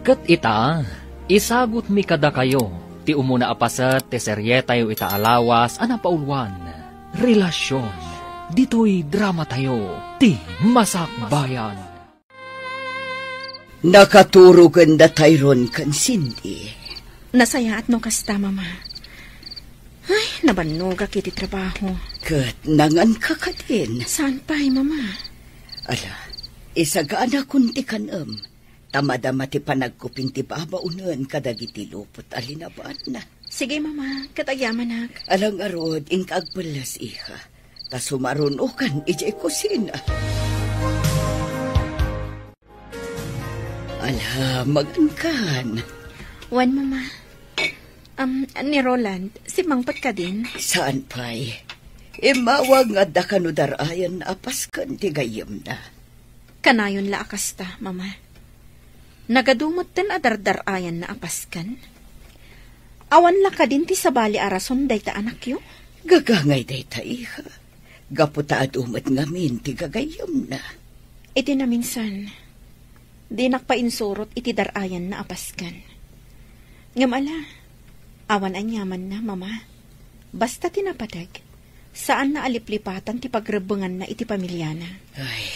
Ket ita, isagot mi kada kayo, ti umuna apasat, ti serye tayo ita alawas, anapaulwan, relasyon, dito'y drama tayo, ti Masakbayan. Nakaturugan na tayron kan Cindy. Nasaya at no kasta, mama. Ay, nabanog kiti trabaho. Kat nangan ka ka din. Saan pa'y, mama? Ala, isagaan akong ti kanam. Tamadama ti panagkuping ti babaunan kadagiti lupot alinabaat na. Sige, mama. Katagyaman ak. Alang arod, ingkagbalas iha. Ta sumarunukan ijay kusina. Ala, magangkan. Wan, mama. Ni Roland, si Mangpat ka din? Saan pa'y? Imawag nga da kanudarayan apaskan ti gayam na. Kanayon la akasta, mama. Nagadumot ten adardarayan na apaskan. Awan la ka din ti sabali arason day ta anak yo? Gagangay day ta iha. Gaputa adumat ngamin ti gagayam na. Iti na minsan, di nakpainsurot iti darayan na apaskan. Ngamala, awan anyaman na, mama. Basta tinapadag, saan na aliplipatan ti pagrebengan na iti pamilyana. Ay,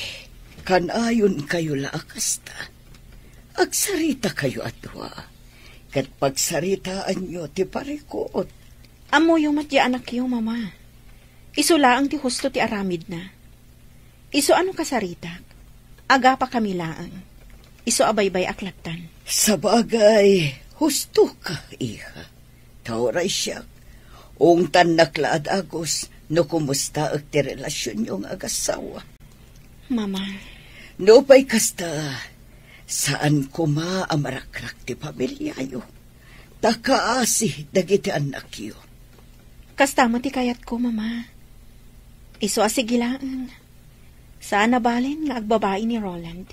kanayon kayo la akasta. Agsarita kayo atwa. Kat pagsaritaan nyo ti parikot. Amo yung matya anak yung mama. Iso laang ti husto ti aramid na. Iso ano kasarita? Aga pa kami laang. Iso abaybay aklatan. Sabagay, husto ka, iha. Tauray siya. Ungtan naklaad agos, no kumusta ag ti relasyon yung agasawa. Mama. No pa'y kasta, saan kuma amarakrak ti pamilyayo? Takaasi dagiti anak yo. Kastama ti kayat ko, mama. Iso asigilaan. Saan nabalin nga agbabae ni Roland?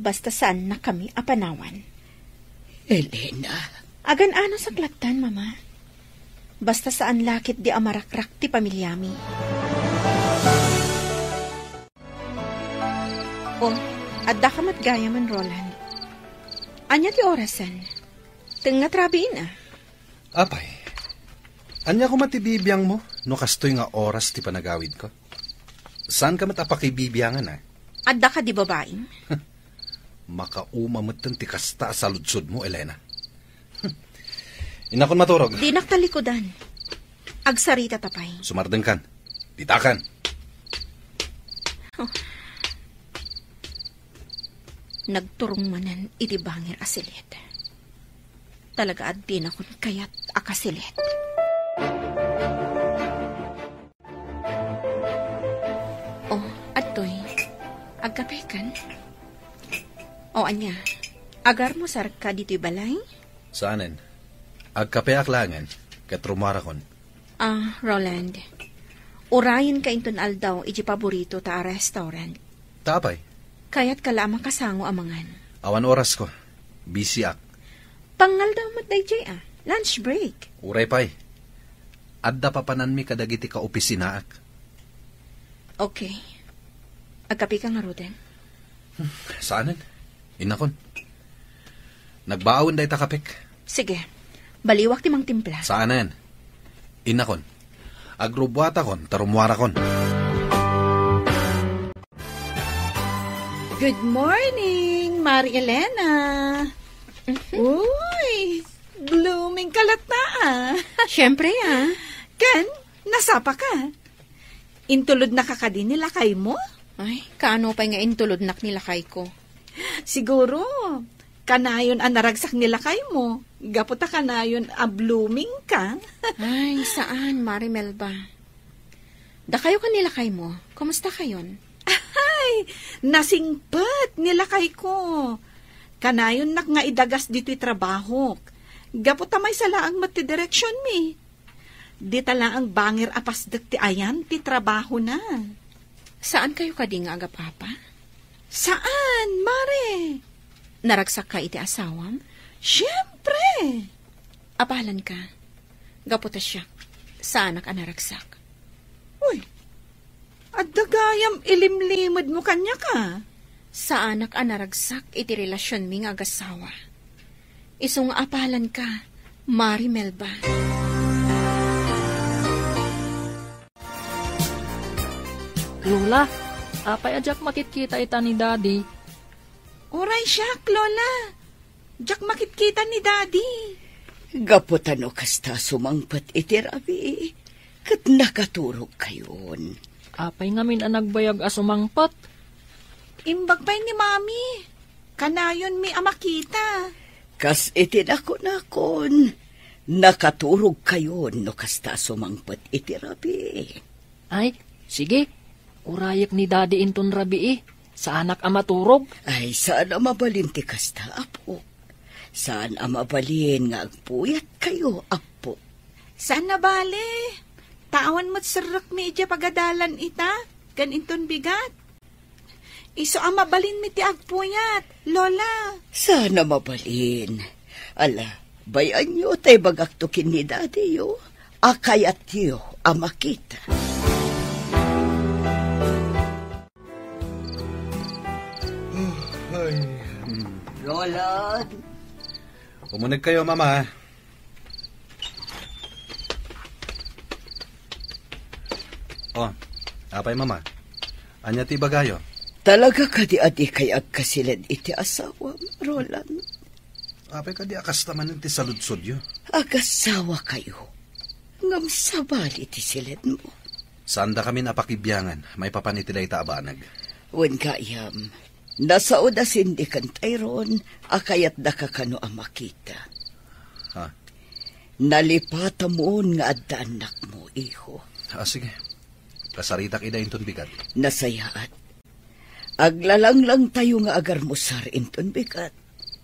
Basta saan na kami apanawan. Elena. Agan-ano sa klatan, mama. Basta saan lakit di amarakrak ti pamilyami. Oh, adda ka matgaya man, Roland. Anya ti orasan? Teng natrabiin ah. Apay, anya ko matibibiyang mo no kastoy nga oras ti panagawid ko? Saan ka matapakibibyangan ah? Adda ka di babaeng? Makaumamatan ti kasta sa lutsod mo, Elena. Inakon maturog. Di naktalikodan. Agsarita tapay. Sumardeng kan. Ditakan. Oh. Nagturong manan iti bangir asilit. Talaga at din akong kayat akasilit. Oh, atoy. Agkape kan? O anya, agar mo sarka dito'y balay? Saanen? Agkape aklangan, katrumara kon. Roland. Urayin ka inton aldaw iti paborito ta restaurant. Tapay. Kaya't kalamang kasango amangan. Awan oras ko. Busy ak. Pangal daw matday jay lunch break. Uray pay. Adda papanan mi kadagiti ka opisina ak. Okay. Agkape ka nga, Roden. Saanen? Inakon. Nagbaawin day takapik. Sige. Baliwak ti mang timpla. Saanen? Inakon. Agrubwata kon, tarumwara kon. Good morning, Mari Elena. Uy, blooming kalat na Siyempre Ken, nasapa ka. Intulod na kakadin nila kay mo? Ay, kaano pa nga intulod nak nila kay ko? Siguro, kanayon ang naragsak nila kay mo. Gaputa kanayon ang blooming ka. Ay, saan, Marimel ba? Da kayo kanila kay mo. Kumusta kayon? Ay, nasingpat nila kay ko. Kanayon nak nga idagas dito'y trabaho. Gaputa may salaang matidireksyon mi. Di tala ang bangir apasdak ti ayan ti trabaho na. Saan kayo kading aga, Papa? Saan, Mare? Naragsak ka iti asawam? Siyempre. Apalan ka. Gaputa siya. Saan ka naragsak? Uy, at dagayam ilimlimad mo kanya ka. Saan ka naragsak iti relasyon ming agasawa? Isong apalan ka, Mari Melba. Lola, apay ajak makikita ita ni Daddy. Oray siyak, Lola. Jak makikita ni Daddy. Gaputano kasta sumangpat iti Rabi. Kat nakaturog kayon. Apay ngamin ang nagbayag asumangpat. Imbag pa'y ni Mami. Kanayon mi amakita. Kas iti nakon. Nakaturog kayon no kasta sumangpat iti Rabi. Ay, sige. Urayak ni Daddy inton Rabi sa anak amaturog. Ay, saan mabalin ti kasta, apo? Saan mabalin nga agpuyat kayo, apo? Saan na bale? Tawan mo't sarak medya pagadalan ita. Ganinton bigat. Iso mabalin mi ti agpuyat, Lola. Sana mabalin. Ala, bayan nyo tay bagaktukin ni Daddy yo. Akayat yo amakita. Lola. Umunag kayo, Mama. Oh, apay, Mama. Anya ti bagayo? Talaga ka di adi kay agkasilid iti asawa, Roland. Apay ka di akas naman ti saludsod yo. Agasawa kayo. Ngam sabali ti silid mo. Saan da kami napakibyangan, may papanitila ita abanag. Wen kayam. Nasa oda sindi kan Tayron, akayat da ka kano amakita. Ha? Nalipata mo nga adda anak mo, iho. Sige. Kasaritak ida inton bigat. Nasayaat. Aglalang lang tayo nga agar musar inton bigat.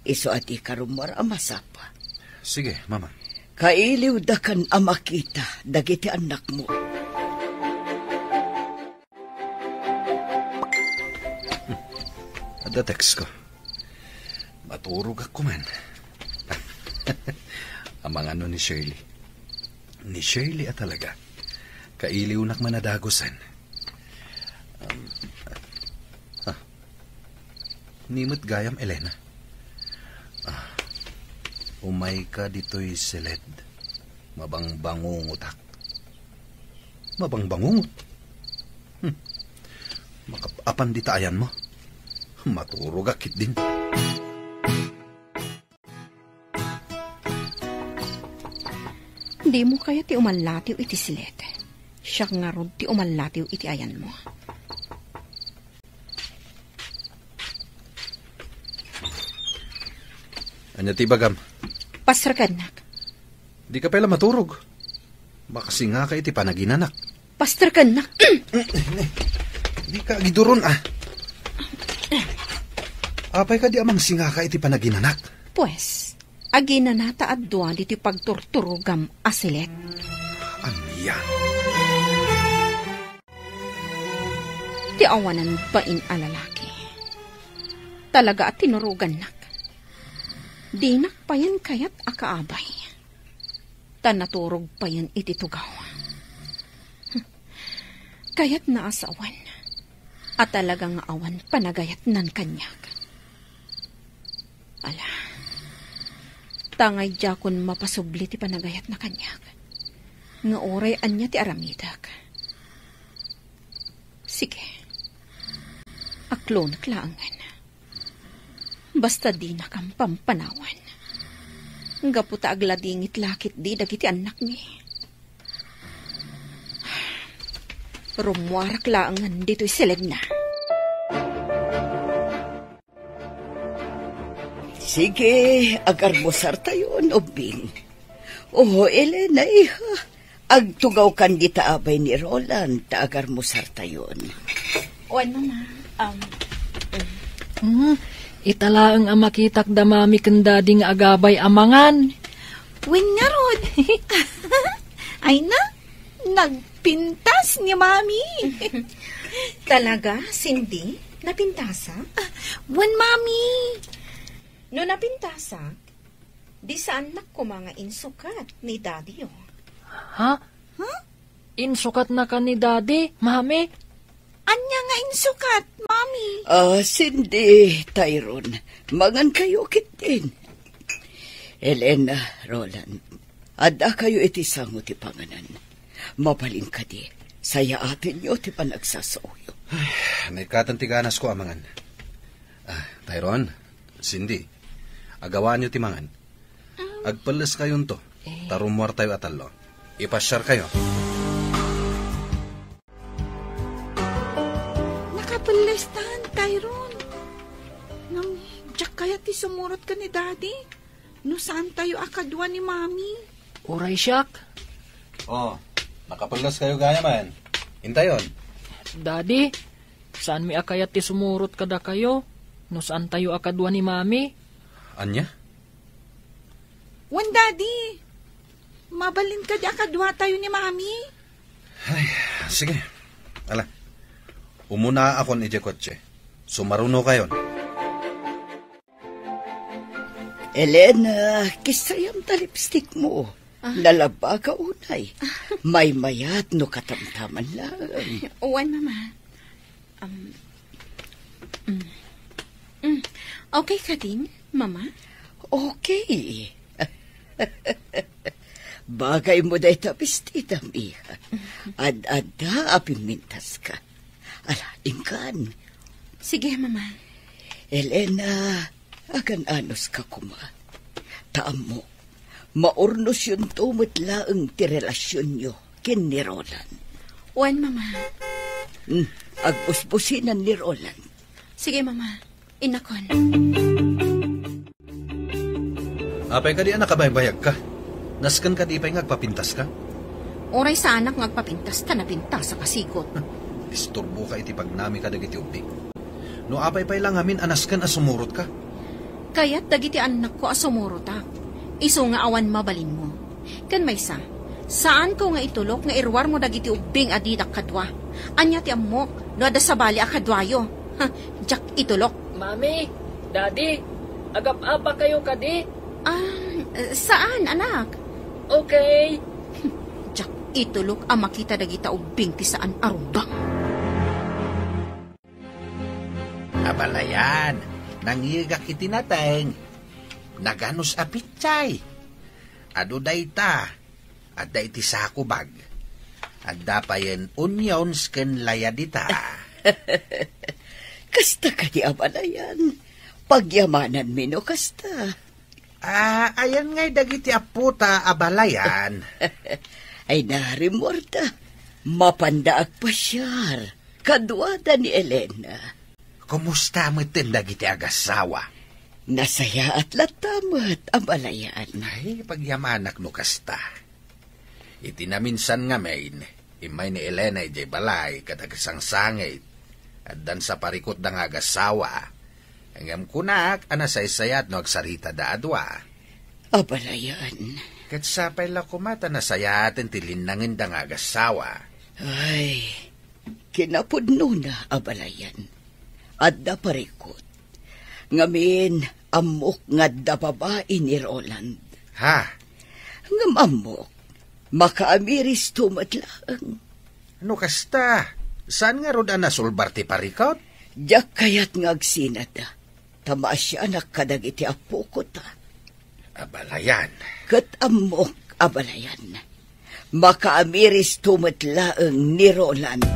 Iso at ikarumar amasapa. Sige, Mama. Kailiw da kan amakita, dagiti anak mo. Ada text ko. Maturog ako man. Amang ano ni Shirley. Ni Shirley at talaga. Kailiw nak manadagosan. Nimot gayam, Elena. Umay ka dito'y silid. Mabangbangungutak. Mabangbangungot? Makapapan di taayan mo. Maturog akit din. Di mo kaya ti umalatiw iti silet. Siya nga rod ti umalatiw iti ayan mo. Anya ti bagam? Pasrakan nak. Di ka pala maturog. Makasinga ka iti panaginanak. Pasrakan nak. Di ka giduron Apay ka di amang singa ka iti panaginanak. Pues, aginanata at duwan iti pagturturugam asilet. Anya? Ti awanan bain alalaki. Talaga at tinurugan nak. Di nakpayan kayat akaabay. Tanaturog pa yan iti tugaw. Kayat naasawan. At talagang awan panagayat nan kanyak. Ala, tangay jakon mapasubli ti panagayat na kanyak. Nga oray anya ti aramidak. Sige, aklo naklaangan. Basta di na kang pampanawan. Gaputa agladingit lakit di dagiti anak ni. Rumwarak laangan dito'y silid na. Sige, agar musar tayo, Obing. Oh, Elena, iha. Agtugaw kan di taabay ni Roland, ta agar musar tayo. O ano na, Italaang amakitak da mami kendading agabay amangan. Wen nga rod. Ay na, nagpintas ni Mami. talaga, Cindy? Napintasa? Wen, Mami. No napintasa, di saan na ko mga insukat ni Daddy oh. Ha? Insukat na ka ni Daddy, mami? Anya nga insukat, Mami. Cindy, Tyrone, mangan kayo kitin. Elena, Roland, adda kayo iti sango ti panganan. Mabalin ka di, saya atin nyo ti panagsasauyo. Naikatan ti ganas ko amangan. Tyrone, Cindy, agawaan nyo ti mangan. Agpalas kayon to, tarumwar tayo atalo. Ipasyar kayo. Nakapalestan, Tyrone. Nang diyak kaya ti sumurot ka ni Daddy? No saan tayo akadwa ni Mami? Uray siyak. Nakapalas kayo gaya man. Hintayon. Daddy, saan mi akayat ti sumurot kada kayo? No saan tayo akadwa ni Mami? Anya? Wan, Daddy. Mabalin ka di akadwa tayo ni Mami? Ay, sige. Ala, umuna akon ije kotse. Sumaruno kayon. Elena, kisayam ta lipstick mo. Lalaba ka unay. May mayat no katamtaman lang. Wan, Mama. Okay ka din, Mama? Okay. Bagay mo da itapistita, miha. Ad-ada apimintas ka. Ala, ingkan. Sige, Mama. Elena, agan anos ka kuma. Taam mo, maurnos yun tumitlaang ti relasyon nyo kin ni Roland. Wan, Mama. Agbusbusinan ni Roland. Sige, Mama. Inakon. Apay ka di anak kabaybayag ka. Naskan ka di pa'y ngagpapintas ka. Oray sa anak ngagpapintas ta napintas sa pasikot. Isturbo ka iti pagnami ka dagiti ubdi. No apay pa'y lang amin anaskan asumurot ka. Kaya't dagiti anak ko asumuro ta. Iso nga awan mabalin mo. Kan may saan ko nga itulok nga irwar mo dagiti ubing adidak kadwa. Anya ti amok, no ada sabali akadwayo. Jak itulok. Mami, Daddy, agap-apa kayo kadi? Saan, anak? Okay. Jak itulok ang makita dagita ubing ti saan arumbang. Abalayan, nangigak itinateng. Naganos apitsay. Ado dayta, adda iti sakubag. Adda pa yen onions ken layadita. Kasta ka di abalayan. Pagyamanan mino kasta. Ayan ngay dagiti aputa abalayan. Ay narimorta. Mapandaag pasyar. Kadwada ni Elena. Kumusta mo tin dagiti agasawa? Nasaya at latamat abalayan. Ay, pagyamanak no kasta. Iti na minsan nga main, imay ni Elena ijay balay kadagasang sangit. At dan sa parikot da nga agasawa, hanggang kunak, anasaysayat no agsarita da adwa. Abalayan. Kat sapay la kumata nasayatin tilinangin da nga agasawa. Ay, kinapudno na abalayan. Adda parikot. Ngamin, amok nga da babae ni Roland. Ha? Ngam amok, makaamiris tumatlang. Ano kasta? Saan nga roda nasulbar ti parikot? Diyak kayat ngagsinada. Tama siya nakadag iti apo ko ta. Abalayan. Kat amok abalayan. Makaamiris tumatlaang ni Roland.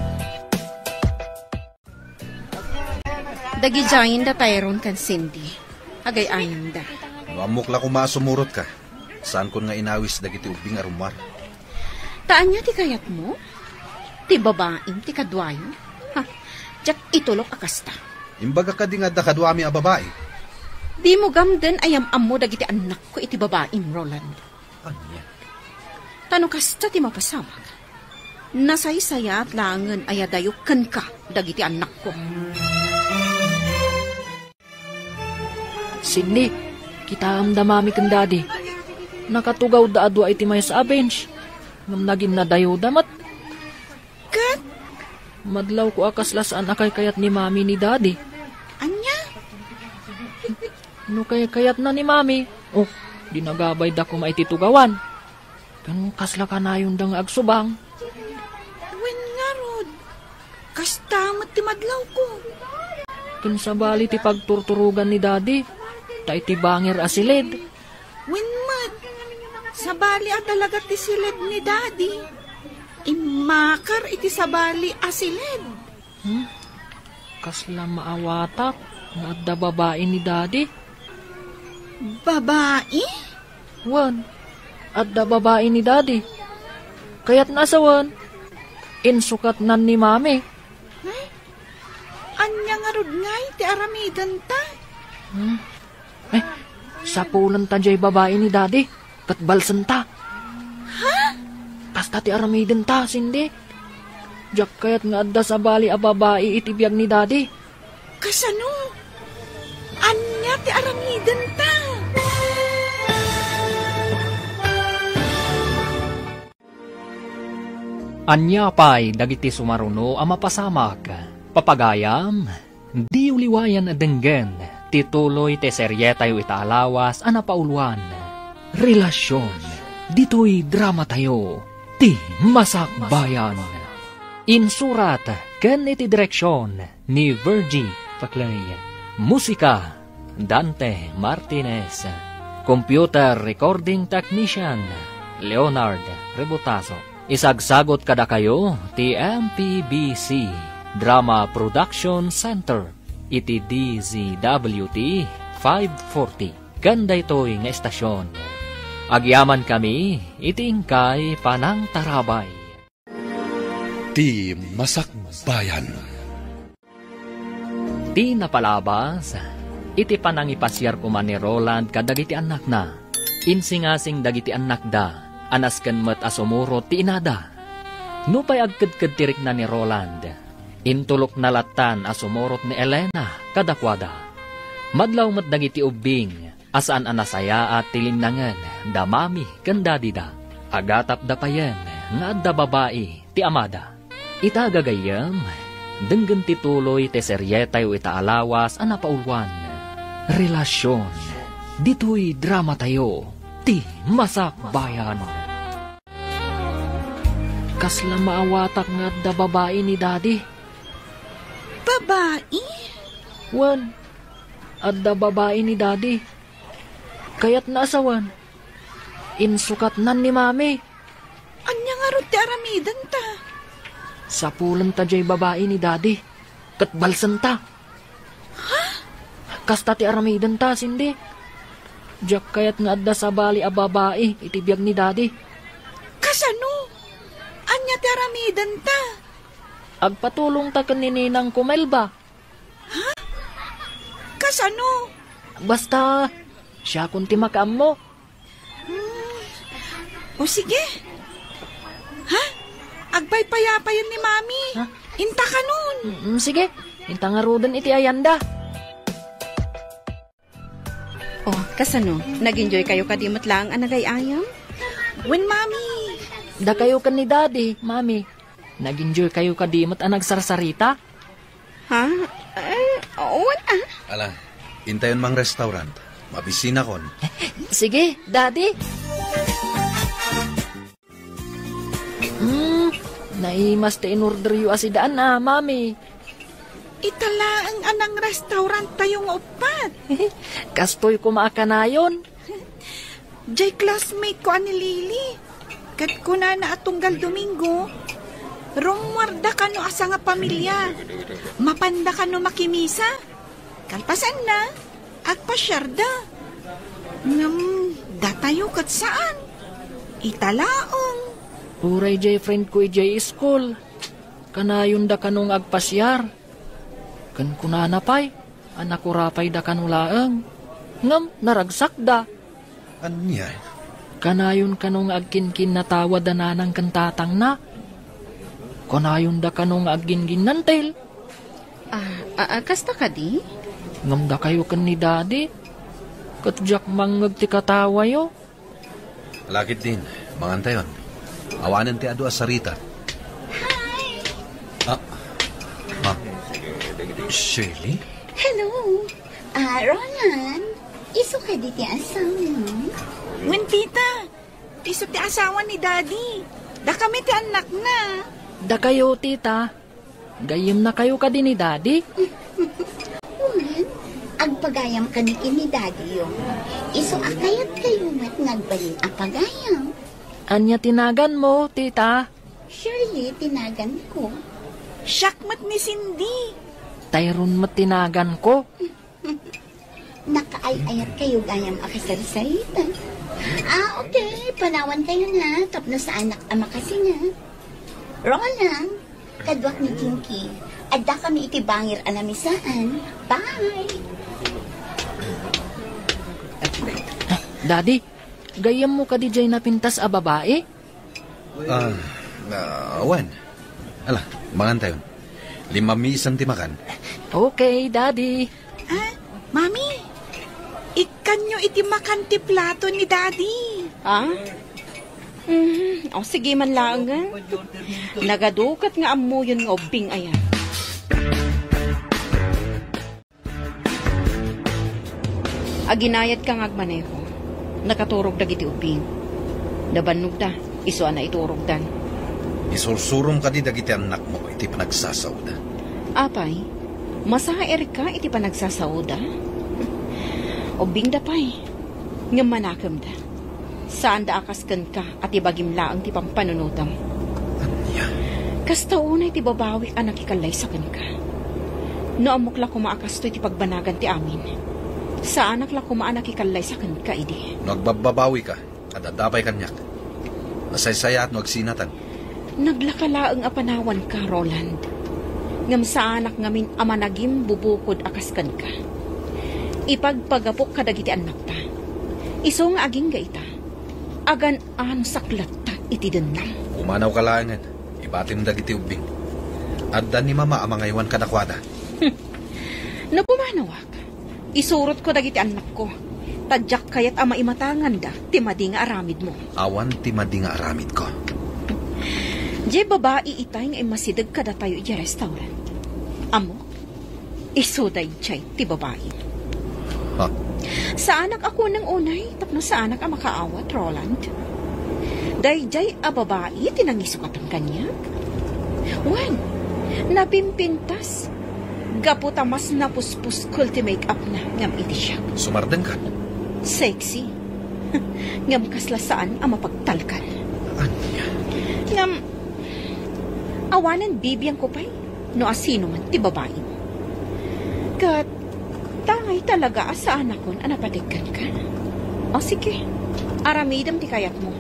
Dagijayin da Tyrone kan Cindy. Agayayin da. No amok la kumasumurot ka. Saan kon nga inawis dagiti ubing arumar. Taan niya ti kayat mo? Ti babaeng ti kadwayo? Jak itulok akasta. Imbaga ka di nga da kadwami a babae. Di mo gamden ayam-am mo dagiti anak ko iti babaeng Roland. Anya? Tano kasta ti mapasawag. Nasaysaya at langan ayadayo ken ka dagiti anak ko. Sidney, kita amdamami ken Daddy. Nakatugaw da adwa iti may sa bench. Ngam naging nadayo damat. Kat? Madlaw ko akaslasaan akay kayat ni Mami ni Daddy. Anya? No kayat na ni Mami. Oh, dinagabay da ko maititugawan. Kan kasla ka na yung dang agsubang. Wen nga, Rod. Kasta ti madlaw ko. Kan sabali ti pagturturugan ni Daddy. Ta iti banger asilid. Wen Sabali talaga ti silid ni Daddy. Imakar iti sabali asilid. Kasla maawatak nga adda babae ni Daddy. Babae? Wan, adda babae ni Daddy. Kaya't nasawan, insukat nan ni Mami. Anya nga rod ngay ti aramidan ta. Sapulan ta jay babae ni Daddy, kat balsan ta. Kasta ti aramiden ta, sindi. Jak kayat nga adda sa bali a babae itibiyag ni Daddy. Kasano? Anya ti aramidan ta. Anya pa'y dagiti sumaruno a mapasamak. Papagayam, di uliwayan a denggen, tituloy te serye tayo itaalawas a napauluan. Relasyon, dito'y drama tayo, ti masakbayan. Insurat, ken iti direksyon ni Virgie Paclay. Musika, Dante Martinez. Computer Recording Technician, Leonard Rebutazo. Isagsagot kada kayo, ti MPBC Drama Production Center, iti DZWT 540. Ganda ito'y nga estasyon. Agyaman kami, iti ingkay Panang Tarabay. Ti Masakbayan. Ti napalabas, iti panangipasyar kuman ni Roland kadagiti anak na. Insingasing dagiti anak da. Anasken met asumurot ti inada. Nupay agkadkad tirik na ni Roland. Intulok na latan asumurot ni Elena kadakwada. Madlaw met dagiti ubing, asaan anasaya at tilinangan, damami kandadida. Agatap da payen, nga adda babae ti amada. Itagagayam, denggen tituloy ti seryetay o itaalawas anapaulwan. Relasyon, dito'y drama tayo, ti masakbayan. Kasla maawatak nga da babae ni Daddy. Babae? Wan, adda babae ni Daddy. Kaya't naasawan, insukat nan ni Mami. Anya nga rod ti aramidan ta. Sapulan ta jay babae ni Daddy, kat balsan ta. Kasta ti aramidan ta, sindi. Jak kayat nga adda sa bali a babae, itibiyag ni Daddy. Kasano? Anya ti aramidan ta. Agpatulong ta kanininang kumelba. Kasano? Basta, siya kunti makaam mo. O sige. Ha? Agpaypayapayan ni Mami. Ha? Inta ka nun. Sige, inta nga rodan iti ayanda. Oh, kasano? Nag-enjoy kayo kadimot lang ang nagayayam? When Mami. Da kayo kan ni Daddy, Mami. Nag-enjoy kayo kadimot ang nagsarsarita? Ha? Wala. Ala, intayon mang restaurant. Mabisina kon. Sige, Daddy. Naimas te in-order yu asidaan na, Mami. Itala ang anang restaurant tayong upat. Kastoy kumaakanayon. Jay classmate ko ani Lily. Kat ko na atunggal Domingo. Rumwarda ka no asa nga pamilya. Mapanda ka no makimisa. Kalpasan na. Agpasyarda. Datayo kat saan? Italaong. Puray jay friend ko jay school. Kanayon da kanong agpasyar. Kan kunanapay. Anak kurapay da kanulaang. Ngam, naragsak da. Anya? Kanayon kanong agkinkin na tawad da nanang kantatang na. Kanayon da kanong agingin nantel. Kasta ka di? Ngam da kayo kan ni Daddy. Katjak mangag ti katawa yo. Lakit din, mangantayon. Awanan ti adu asarita. Hi! Shirley? Hello. Roland. Iso ka di ti asawa. Wen tita. Iso ti asawa ni Daddy. Da kami ti anak na. Da kayo, tita. Gayem na kayo ka din ni Daddy. Wen, agpag pagayam ka ni Daddy yung. Iso akayat kayo mat nagbalin apagayam. Anya tinagan mo, tita? Surely, tinagan ko. Syakmat ni Cindy. Tayron mo tinagan ko. Nakaay-ayat kayo gayam akasarisarita. Okay. Panawan kayo na. Tapno sa anak ama kasi nga. Roland, kadwak ni Jinky. Adda kami itibangir anamisaan. Bye! Daddy, gayam mo ka di jay napintas a babae? Awan. Ala, mangan tayo. 5 isang timakan. Okay, Daddy. Mami, ikan nyo itimakan ti plato ni Daddy. Sige man lang nga. Nagadukat nga amo yun nga ubing ayan. Aginayat ka nga agmaneho. Nakaturog da giti ubing. Nabannog da, iso na iturog dan. Isursurom ka di dagiti anak mo, iti panagsasawda. Apay, masaher ka iti panagsasawda? Ubing da pay, nga manakam da. Saan da akaskan ka at ibagim laang ti pampanunutam? Anya? Kastaunay ti babawi anak ikalay sa kan ka. No amok la kumaakas to iti pagbanagan ti amin. Sa anak la kumaanak ikalay sa kan ka idi. Nagbababawi ka, at adapay kanyak. Nasaysaya at nagsinatan. Naglakalaang apanawan ka, Roland. Ngam sa anak ngamin ama nagim bubukod akaskan ka. Ipagpagapok kadagiti anak ta. Iso nga aging gaita. Agan ano saklat ta iti denam. Umanaw ka langan, ibatim dagiti ubing. Adda ni mama amangaywan ka nakwada. No pumanawak, isurot ko dagiti anak ko. Tadyak kayat ama imatangan da, timadi nga aramid mo. Awan timadi nga aramid ko. Di babae itay nga masidag kada tayo iti restaurant. Amo, isuday chay ti babae. Ha? Sa anak ako ng unay, tapno sa anak ang makaawat, Roland. Dayjay a babae, tinangisukat ang kanyak. Wan, napimpintas. Gaputa mas napuspus kulti make-up na ngam iti siya. Sumardeng ka? Sexy. Ngam kaslasaan ang mapagtalkan. Anya? Ngam, awanan bibiyang ko pa'y, no asino man ti babae. Kat, tangay talaga sa anak kon anapatikan ka. O sige, aramidam ti kayat mo.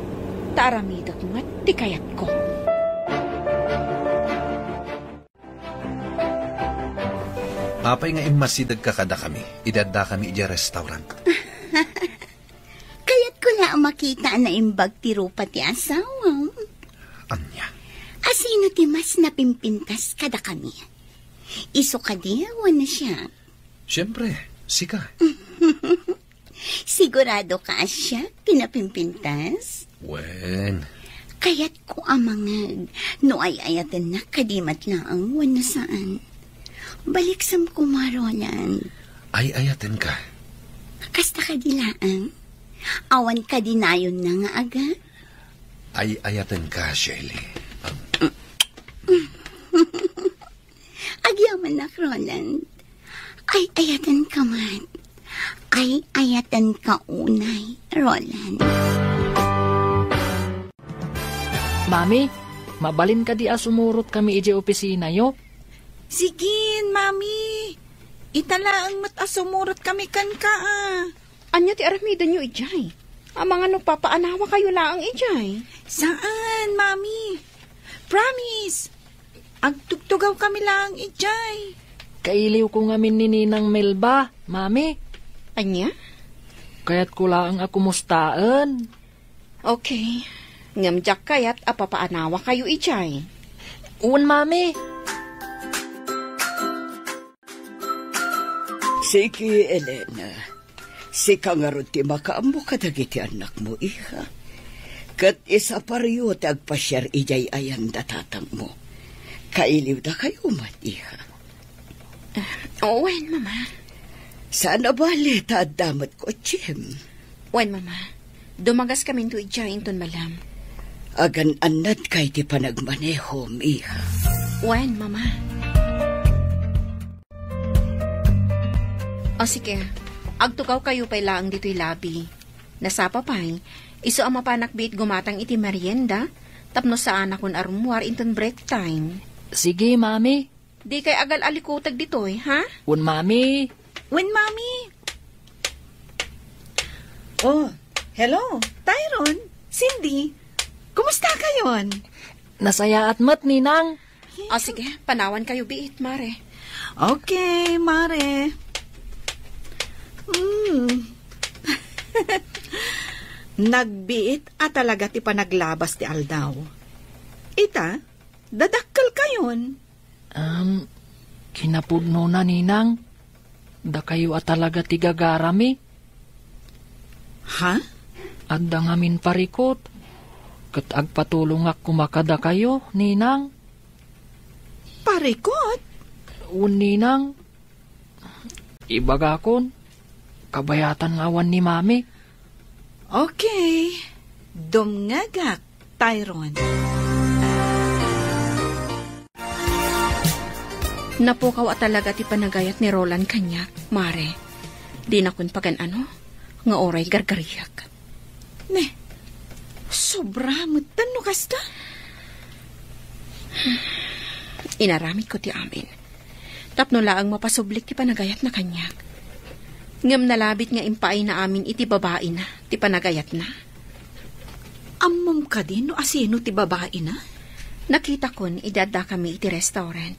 Taaramidak mo at ti kayat ko. Apay nga imasidag ka kada kami. Idada kami iti restaurant. Kaya't ko na makita na imbag ti rupa ti asawa. Anya? Asino ti mas napimpintas kada kami? Iso ka di, na siya. Siyempre, sika. Sigurado ka siya, pinapimpintas? Wen. Kaya't ko amangag, no ay ayatin na kadimat laang na saan. Baliksam ko marolan. Ay ayatin ka. Kasta ka dilaang. Awan ka dinayon na nga aga. Ay ayatin ka, Shelly. Agyaman na, Roland. Ay ayatan ka man. Ay ayatan ka unay, Roland. Mami, mabalin ka di sumurot kami iji opisina yo. Sigin, Mami. Itala ang matasumurot kami kan ka Anya ti aramida nyo ijay. Ang mga papaanawa kayo laang ijay. Saan, Mami? Promise. Agtugtugaw kami lang ijay. Kailiw ko ngamin ni Ninang Melba, Mami. Anya? Kaya't ko laang akumustaan. Okay. Ngamjak kayat apapaanawa kayo ijay. Un, Mami. Sige, Elena. Sika nga ron ti makaambo kadagiti anak mo, iha. Kat isa pariyo tagpasyar ijay ayan datatang mo. Kailiw da kayo mat, iha. Wen, Mama. Sana bali damat ko, Jim. Wen, Mama. Dumagas kami to ijay inton malam. Agan anad kay ti panagmanehom, iha. Wen, Mama. O sige, agtugaw kayo pa'y laang dito'y labi. Nasapa pa'y, iso ang mapanakbit gumatang iti merienda, tapno sa anak kon arumwar inton break time. Sige, mami. Di kay agal alikutag dito'y, ha? Un, mami. When, Mami? Oh, hello, Tyron, Cindy. Kumusta kayon? Nasaya at mat, ninang. O sige, panawan kayo biit, Mare. Okay, Mare. Nagbiit at talaga ti panaglabas ti aldaw. Ita, dadakkel kayon. Kinapudno na, ninang. Da kayo at talaga ti gagarami. Ha? At da ngamin parikot. Kat agpatulong ak kumakada kayo, ninang. Parikot? Un, ninang. Ibagakon. Kabayatan ngawan ni mami. Okay. Dumngagak, Tyron. Napukaw at talaga ti panagayat ni Roland kanya, Mare. Di na kun pagan ano, nga oray gargariyak. Ne, sobra mutan no kasta? Inaramid ko ti amin. Tapno laang mapasublik ti panagayat na kanyak. Ngam nalabit nga impay na amin iti babae na, ti panagayat na. Ammom ka din no asino ti babae na? Nakita kon idada kami iti restaurant.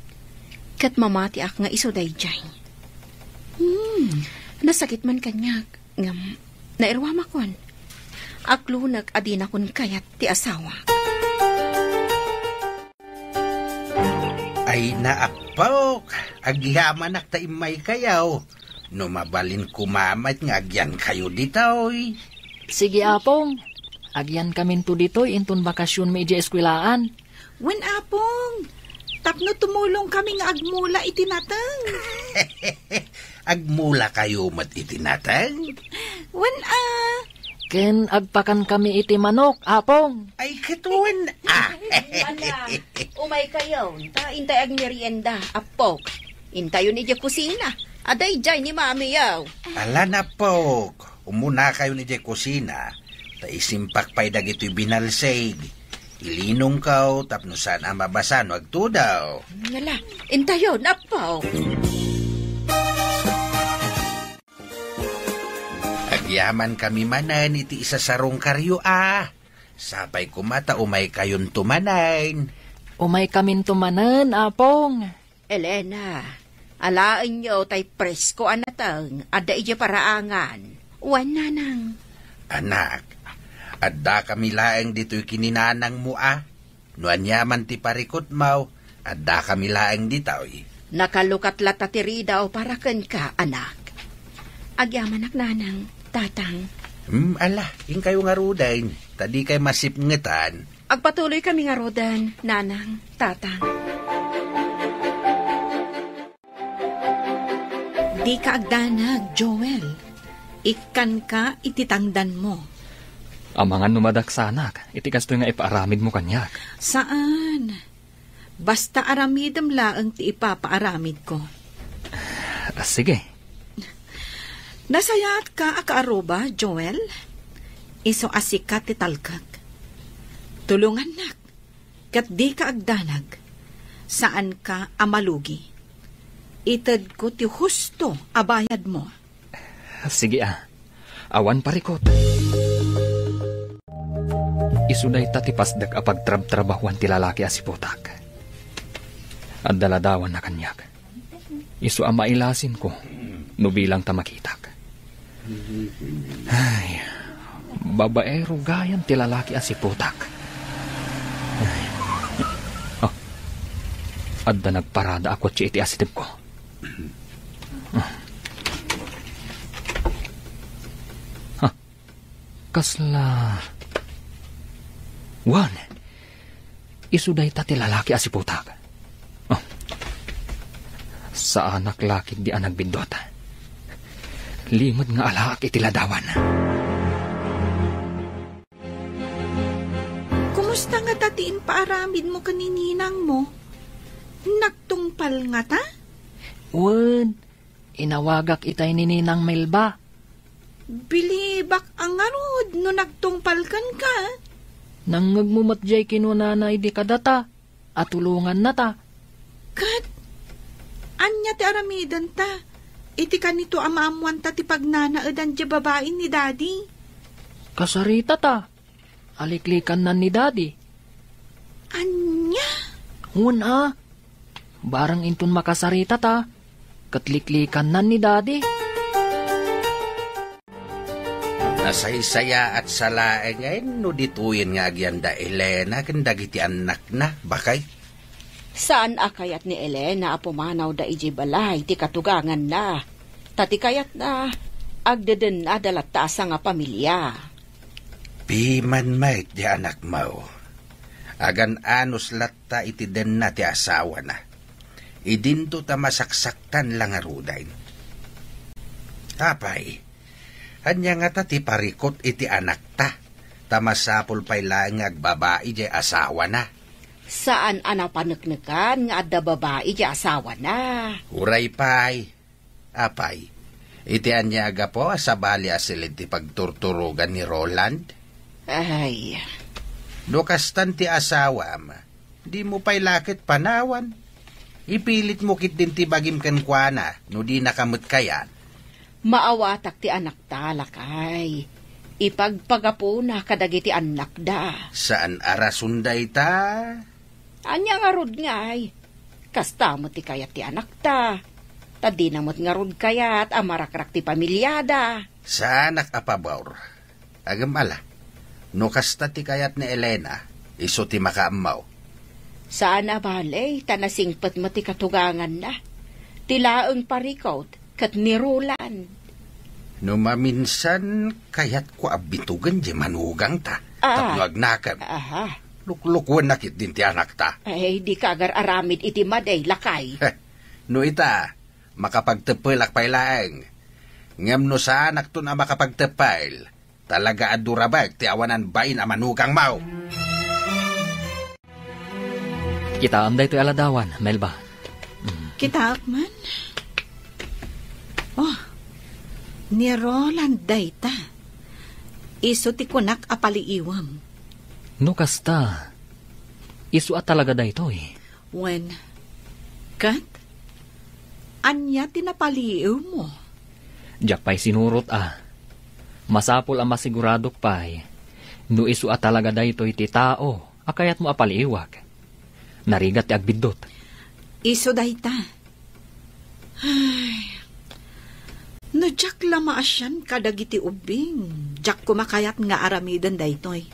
Kat mamati ak nga isuday dyan. Nasakit man kanyak. Ngam, nairwama kon. Aklunag adina kon kayat ti asawa. Ay naapok, agyaman ak taimay kayaw. No mabalin kumamat nga agyan kayo ditoy. Sige, apong. Agyan kamin to ditoy intun bakasyon may di eskwelaan. Wen apong, tapno tumulong kami nga agmula itinatang. Agmula kayo mat itinatang? Wen Ken agpakan kami iti manok, apong. Ay katuan. Wala, umay kayo. Ta intay ag merienda, apok. Intayo ni kusina. Aday jay ni mami yaw. Ala na po, umuna kayo ni Jay kusina. Ta isimpak pa'y dagito'y binalsig. Ilinong kaw, tapno saan ang mabasan, wag to daw. Ngala, intayo, napaw. Agyaman kami manan, iti isa sarong karyo Sapay kumata, umay kayon tumanain. Umay kamin tumanan, apong. Elena, alaan nyo tay presko anatang, ada iya paraangan. Wan nanang. Anak, adda kami laeng dito'y kininanang mo Nuan yaman ti parikot mau, adda kami laeng dito'y. Nakalukat latatiri daw para ken ka, anak. Agyaman ak nanang, tatang. Ala, yung kayo nga rudain, tadi kay masipngetan. Agpatuloy kami nga rodan, nanang, tatang. Di ka agdanag, Joel. Ikan ka ititangdan mo. Amangan numadaksanak, itikas to nga ipaaramid mo kanyak. Saan? Basta aramidam laang ti ipapaaramid ko. Sige. Nasayat ka akaaroba, Joel? Iso asika ti talkag. Tulungan nak, kat di ka agdanag. Saan ka amalugi? Itad ko ti husto abayad mo. Sige awan parikot. Isuday tatipasdag apag trab-trabahuan ti lalaki asipotak. At daladawan na kanyak. Isu ang mailasin ko, no bilang tamakitak. Ay, babaero gayan ti lalaki asipotak. Ay. Oh, adda nagparada ako ti iti asidib ko. Kasla... Wan, isuday ta ti lalaki asiputak. Oh. Sa anak lakit di anak bindota. Limod nga alaak iti ladawan. Kumusta nga tatiin paaramid mo kanininang mo? Nagtungpal nga ta? Wan, inawagak itay ni Ninang Melba. Bilibak ang arod no nagtungpalkan ka. Nangagmumatjay kinunanay di kadata, at tulungan na ta. Kat, anya ti aramidan ta. Iti kanito amaamuan ta ti pagnanaadan di babae ni Daddy. Kasarita ta, aliklikan na ni Daddy. Anya? Una, barang intun makasarita ta, katliklikan na ni Daddy. Nasaysaya at salae ngayon, no dituyin nga agyanda Elena, kandagiti anak na, bakay? Saan akayat ni Elena apumanaw da iji balay, ti katugangan na. Tati kayat na, agdeden na dalatasa nga pamilya. Piman mait di anak mo. Agan anos latta iti den na ti asawa na. Idinto ta masaksaktan lang arudain. Apay, anya nga ta ti parikot iti anak ta. Tamasapol pa'y lang agbabae di asawa na. Saan anapaneknekan nga adda babae di asawa na? Uray pa'y. Apay, iti anya aga po sa bali asilid ti pagturturugan ni Roland. Ay, Dokastan ti asawa ma, di mo pa'y lakit panawan. Ipilit mo kit din ti bagim kankwana, no di nakamot kaya. maawatak ti anak ta, lakay. Ipagpagapo na kadagiti anak da. Saan arasunday ta? Anya nga rod ngay. Kasta mo ti kayat ti anak ta. Tadi namot nga rod kayat amarakrak ti pamilyada. Sa anak apabawr. Agam ala, no kasta ti kayat ni Elena, iso ti makaamaw. Saan abalay, tanasingpet mo ti katugangan na. Tilaeng parikot, kat ni Roland. No maminsan, kayat ko abitugan di manugang ta. Tapno agnakan. Aha. Luklukwan nakit din ti anak ta. Ay, di kagar aramid iti maday, lakay. No ita, makapagtepelak pay laeng. Ngam no sa anak to na makapagtepel, talaga adurabag ti awanan bain a manugang mau. Kita amday to aladawan, Melba. Kita, man. Oh, ni Roland dayta. Iso ti kunak apaliiwam. No kasta, isu at talaga dayto eh. When, kat, anya tinapaliiw mo? Diyak pa'y sinurot Masapol ang masiguradok pa'y, no isu at talaga dayto iti tao, akayat mo apaliiwag. Narigat ti agbidot. Iso dayta. Ay, no jak lamaasyan kadagiti ubing. Jak kumakayat nga aramidan daytoy.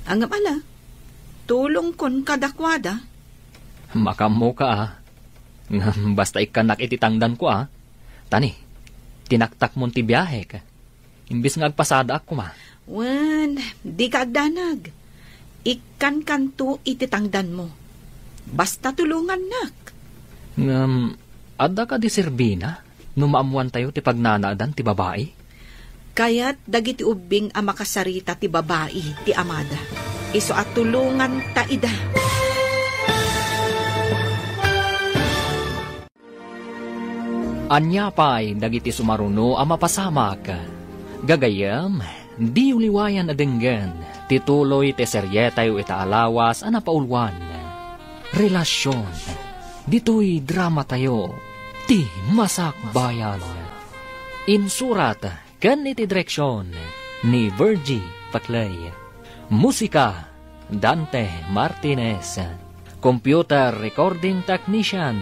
Angam ala, tulong kon kadakwada. Makamo ka Basta ikanak ititangdan ko Tani, tinaktak mon ti biyahe ka. Imbis nga agpasada ako Wan, di ka agdanag. Ikan kanto ititangdan mo. Basta tulungan nak. Adda ka di Serbina, numaamuan tayo ti pagnanaadan ti babae? Kaya't dagiti ubing ang makasarita ti babae ti amada. Iso at tulungan ta ida. Anya pa'y dagiti sumaruno ang mapasamak. Gagayam, di uliwayan adenggan, tituloy te seryetayo itaalawas ang napaulwan. Relasyon, dito'y drama tayo, ti masakbayan. Insurat, kan iti direksyon, ni Virgie Paclay. Musika, Dante Martinez. Computer Recording Technician,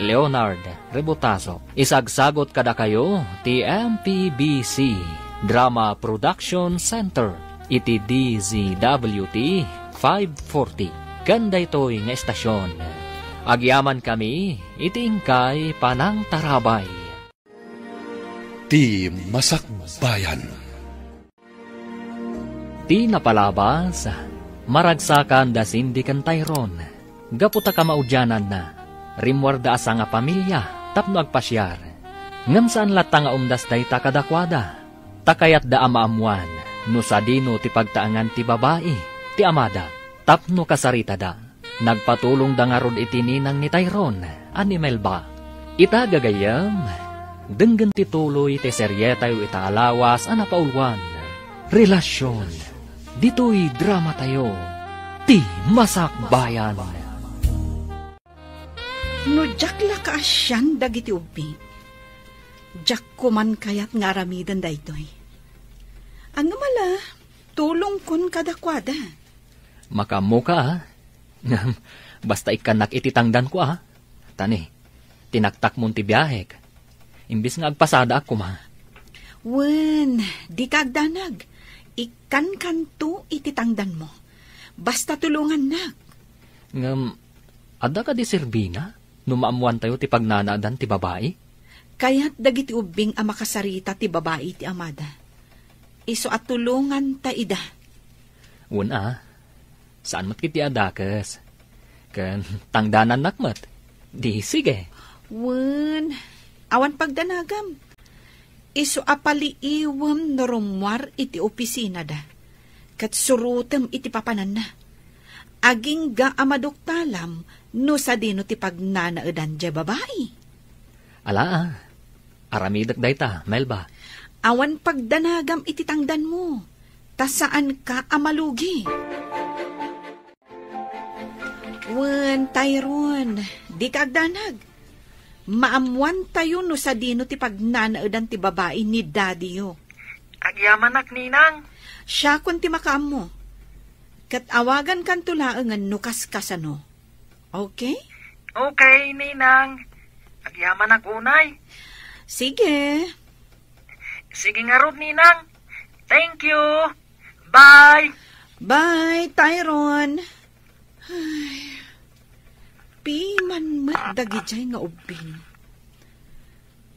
Leonard Rebotazo. Isagsagot kada kayo, ti MPBC Drama Production Center, iti DZWT 540. Ganda ito'y nga estasyon. Agyaman kami, iti ingkay Panang Tarabay. Ti Masakbayan. Ti napalabas, maragsakan da sindi kan Tyrone. Gaputa ka maudyanan na, rimwarda asa nga pamilya, tapno agpasyar. Ngam saan lata nga umdas day takadakwada, takayat da amaamuan, no sa dino ti pagtaangan ti babae, ti amada, tapno kasarita da. Nagpatulong da nga rod iti ninang ni Tyrone, ani Melba. Ita gagayam, denggan tituloy ti serye tayo itaalawas ana paulwan. Relasyon, dito'y drama tayo, ti Masakbayan. No jak la ka asyan dagiti ubing. Jak kuman kayat nga aramidan daytoy. Ang mala, tulong kun kadakwada. Makamo ka, basta ikanak ititangdan ko Tani, tinaktak mong ti biyahek. Imbis nga agpasada ako Wen, di kagdanag. Ikan kanto ititangdan mo. Basta tulungan nak. Ada ka di serbina? Numaamuan tayo ti pagnanadan ti babae? Kaya't dagiti ubing ang makasarita ti babae ti amada. Iso at tulungan ta ida. Una, saan mat kiti adakas? Kan tangdanan nakmat. Di sige. Wen, awan pagdanagam. Iso apaliiwam norumwar iti opisina da. Kat surutem iti papanan na. Aging ga amadoktalam no sa dino ti pagnanaadan dya babae. Ala, aramidak dayta, Melba. Awan pagdanagam iti tangdan mo. Tasaan ka amalugi. Wen, Tyrone, di ka agdanag. Maamuan tayo no sa dino ti pagnanaadan ti babae ni daddy yo. Agyamanak, ninang. Siya kun ti makaam mo. Kat awagan kan tulaangan no kaskasano. Okay? Okay, ninang. Agyamanak unay. Sige. Sige nga rod, ninang. Thank you. Bye. Bye, Tyrone. Ay, piman matdagi jay nga ubing.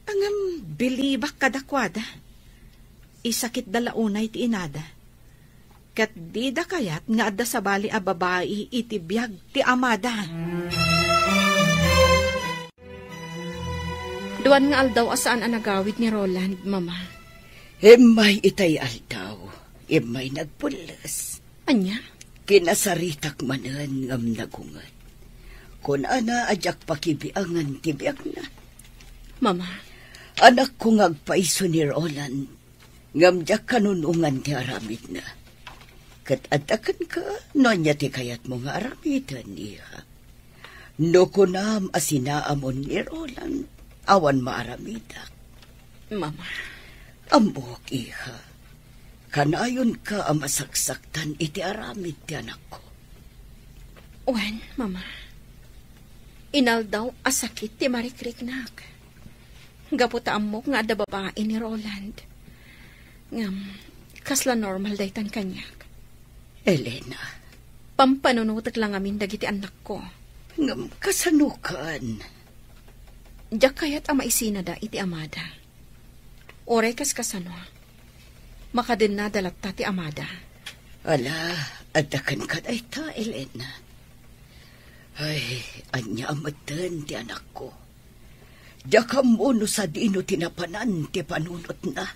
Angam bilibak kadakwada. Isakit dalaunay ti inada. Kat di da kayat nga adda sa bali a babae iti biyag ti amada. Duwan nga aldaw asaan ang nagawid ni Roland, Mama. May itay aldaw. May nagpulas. Anya? Kinasaritak manan ngam nagungat. Kun ana ajak pakibiangan tibiyag na. Mama. Anak ko ngagpaiso ni Roland. Ngam jak kanunungan ti aramid na. Kat adakan ka, no niya ti kayat mo nga aramidan niya. No kunam asinaamon ni Roland, awan maaramidak. Mama. Ambok, iha. Kanayon ka ang masaksaktan iti aramid ti anak ko. Wen, Mama. Inaldaw asakit ti marikriknak. Gaputaan mo nga ada babae ni Roland. Ngam, kasla normal daytan kanyak. Elena. Pampanunutak lang amin dagiti anak ko. Ngam, kasanukan. Diyak kayat ama isinada iti amada. Oray kas kasano. Makadin na dalata ti amada. Ala, adakan ka na ita, Elena. Ay, anya amatan ti anak ko. Diakam mo no sa dino tinapanan ti panunot na.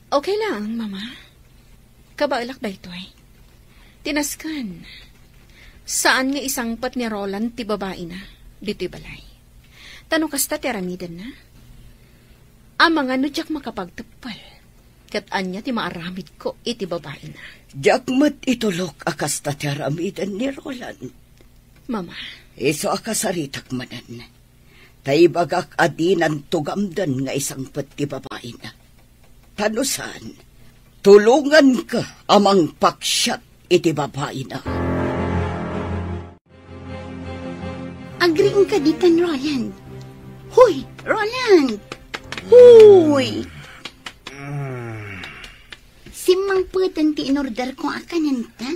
Okay lang, Mama. Kabailak da ito eh. Tinaskan. Saan nga isangpat ni Roland ti babae na? Dito'y balay. Tanong kasta ti aramidan na? Ang mga nudyak makapagtapal. Kat anya ti maaramid ko iti babae na. Diakmat itulok akasta ti aramidan ni Roland. Mama. Iso akasaritak manan. Taibagak adinan tugamdan nga isang pati babae na. Tanusan, tulungan ka amang paksyat iti babae na. Agreeing ka ditan, Roland. Huy, Roland! Huy! Simang putan ti inorder ko akananta.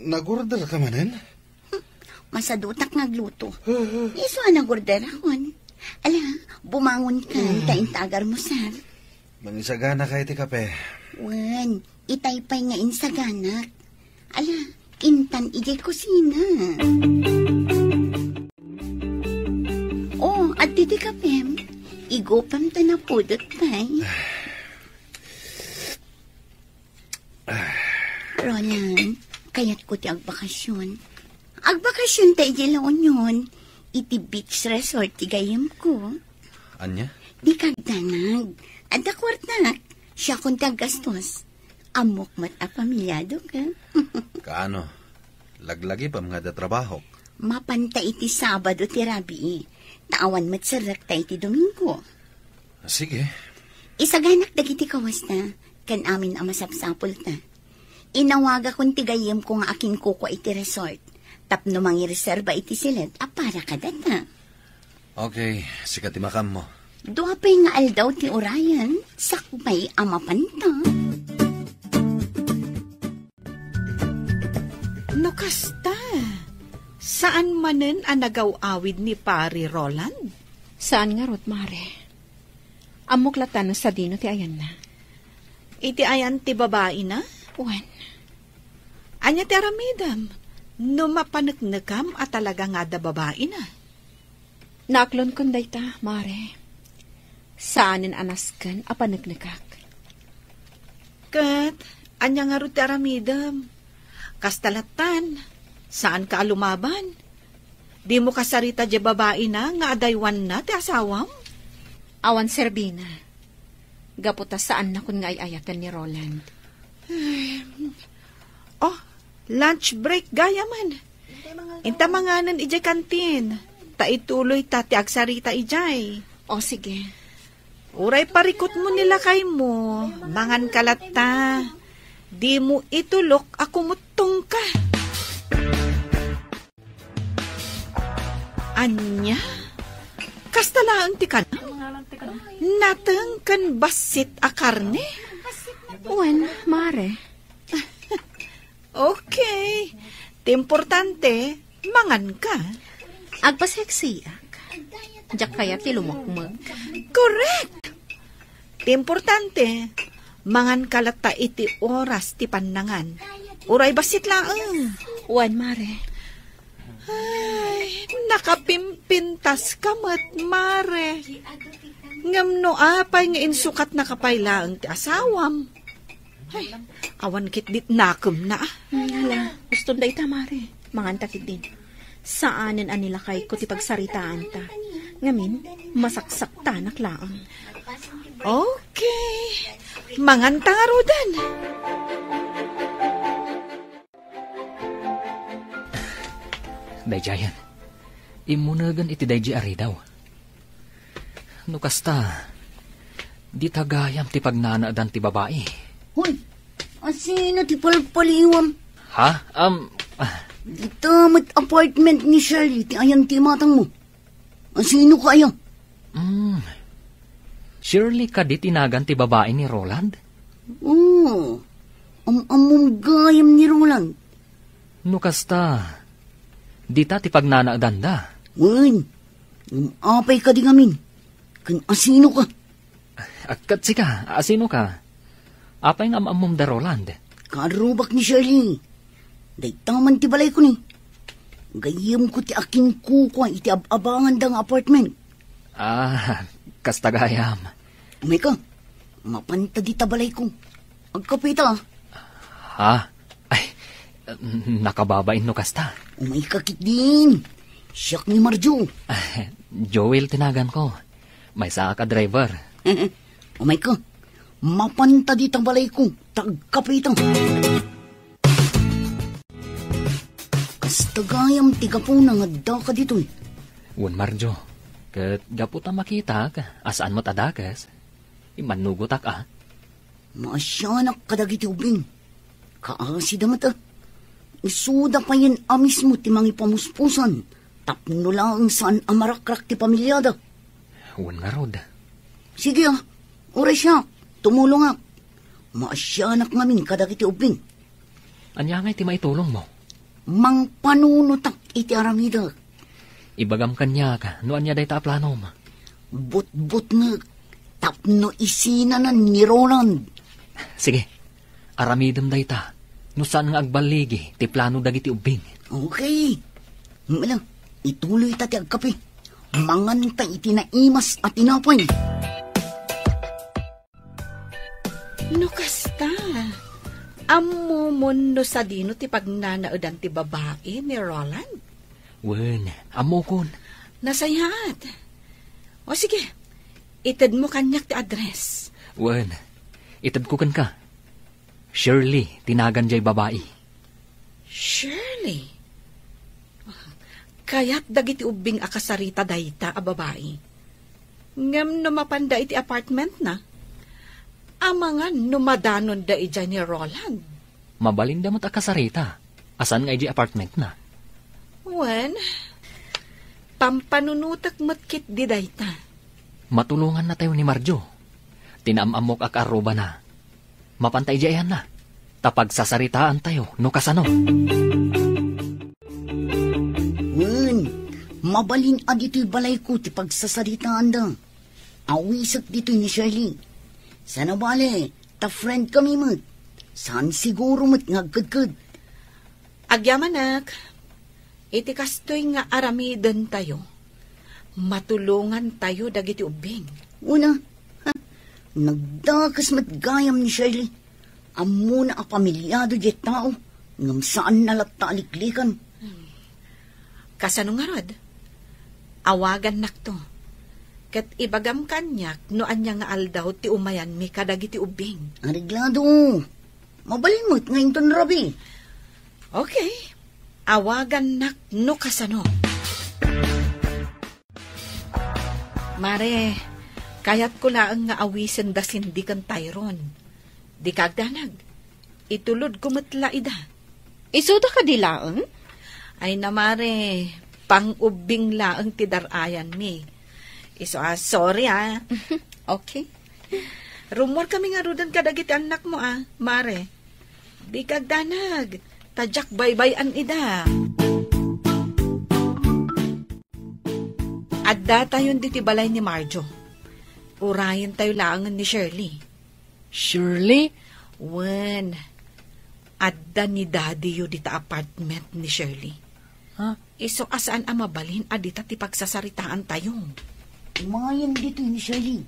Nag-order ka manan? Masadutak nagluto. Iso nag-order akon. Ala, bumangon ka, taintagar mo, sir. Mangisagana ka iti kape. Wan, itaypay nga insaganak. Ala, intan ijay kusina. Oh, at titi kapem, igopam ta na pudot pay. Roland, kayat ko ti agbakasyon. Agbakasyon tayo di laon yun. iti beach resort ti gayam ko. Anya? Di kagdanag. Ada kwarta. Siya kung tagastos. Amok mat a pamilyado ka. Kaano? Laglagi pa mga trabaho. Mapanta iti Sabado ti Rabi. Taawan mat sarak ta iti Domingo. Sige. Isaganak dagiti kawas na. Kan amin ang masapsapol ta. Inawaga kong tigayam ko nga akin kuko iti resort. Tapno mangireserba iti silid. Para ka data. Okay, sikat imakam mo. Duapay nga aldaw ti Orayan. Sakbay amapanta. No kasta, saan manen ang nagaw-awid ni Pari Roland? Saan nga rot, Mare? Amok latan sa dino ti ayan na. Iti ayan ti babae na? Uwan. Anya ti aramidam, no mapanagnagam at talaga nga da babae na. Naklon kun dayta, Mare. Saanin anaskan a panagnagak? Kat, anya nga ro ti aramidam. Kastalatan, saan ka lumaban? Di mo kasarita di babae na nga adaywan na ti asawam? Awan Serbina. Gaputa saan na kun nga ayatan ni Roland. Oh, lunch break gaya man. Inta manganan ijay kantin. Ta ituloy ta ti agsarita ijay. O sige. Uray parikot mo nila kay mo. Mangan kalata. Di mo itulok ako mutong ka. Anya? Kastalaan ti ka na? Natang kan basit a karne? Uwan, Mare. Okay. Ti importante, mangan ka. Agpaseksiak. Diyak kaya ti lumukmag. Correct! Ti importante, mangan kalata iti oras ti panangan. Uray basit laang. Uwan, Mare. Ay, nakapimpintas kamat, Mare. Ngam no apay nga insukat na kapaylaang ti asawam. Ay, awan kit dit nakum na. Hala, gusto da ita, Mare. Mangantakit din. Saanin anila kay ko ti pagsaritaan ta. Ngamin, masaksak tanak laang. Okay. Mangan tangarudan. Dayjayan, imunagan iti dayji ari daw. No kasta, di tagayam ti pagnanaadan ti babae. Hoy, asino ti palpaliwam? Ha? Dito mat apartment ni Shirley, ti ayan ti matang mo. Asino ka ayan? Surely ka di tinagan ti babae ni Roland? Oo, among gayam ni Roland. No kasta, di ta ti pagnanaadan da. Uy, apay ka di ngamin. Kan asino ka? Kat sika, asino ka? Apay nga amam da Roland? Karubak ni Shirley. Day taman ti balay ko ni. Gayam ko ti akin kukwa iti abangan dang apartment. Kastagayam. Umay ka, mapanta di tabalay ko. Agkapita. Ha? Ay, nakababain no kasta. Umay kakit din. Siyak ni Marjo. Joel tinagan ko. May saka driver. Umay ka, mapanta di tabalay ko. Tagkapita. Kastagayam tiga po nang adda ka dito. Wan Marjo, kat gaputa makita ka, asaan mo tadakas? Imanugotak Maasyanak kadagiti ubing. Kaasi damat Isuda pa yan amis mo ti mangi pamuspusan. Tapno lang saan amarakrak ti pamilyada. Wan nga rod. Sige oras siya. Tumulong Maasyanak ngamin kadagiti ubing. Anya nga iti maitulong mo? Mang panunutak iti aramida. Ibagam kanya ka, no anya day ta planom. But nga, tapno isinanan ni Roland. Sige, aramidam day ta. No saan nga agbaligi, ti plano dagiti ubing. Okay. Malang, ituloy ta ti agkape. Mangan ta iti naimas at tinapay. No kasta. Ammo mundo sa dino ti pagnanaadan ti babae ni Roland? Wen, amo kon. Nasayat. O sige, itad mo kanyak ti address. Wen, itad ko kan ka. Shirley, tinagan jay babae. Shirley. Kaya't dagiti ubing akasarita dayta a babae. Ngam numapanda iti apartment na. Amangan numadanon da ija ni Roland. Mabalinda mo't akasarita. Asan nga iji apartment na? Wen, pampanunutak matkit di dayta. Matulungan na tayo ni Marjo. Tinaamamok ak aruba na. Mapantay jayan na. Tapag sasaritaan tayo, no kasano. Wen, mabalin a dito'y balay ko ti pagsasaritaan da. Awisak dito'y ni Shirley. Sana bale, ta friend kami mat. Saan siguro mat ngagkadkad. Agyamanak, iti kastoy nga aramidan tayo. Matulungan tayo dagiti ubing. Una, nagdakas matgayam ni Shirley. Amo na a pamilyado di tao. Ngam saan nalataaliklikan. Kasano nga rod? Awagan nakto. Kat ibagam kanyak no anya nga aldaw ti umayan mi kadagiti ubing. Ariglado. Mabalin mo't ngayon ton rabi. Okay. Awagan nak no kasano. Mare, kayat ko laang nga awisen da sindikan Tyron. Di kagdanag. Itulod ko matla ida. Isuda ka di laang? Ay na mare, pang-ubing laang ti darayan mi. Iso sorry Okay. Rumor kami nga rudan kadagiti anak mo mare. Di kagdanag. Tadyak baybayan ida. Adda tayon diti balay ni Marjo. Urayan tayo laangan ni Shirley. Shirley? Wen, adda ni Daddy yu dita apartment ni Shirley. Ha? Iso asaan mabalin adita ti pagsasaritaan tayo. Umayan dito ni Shirley.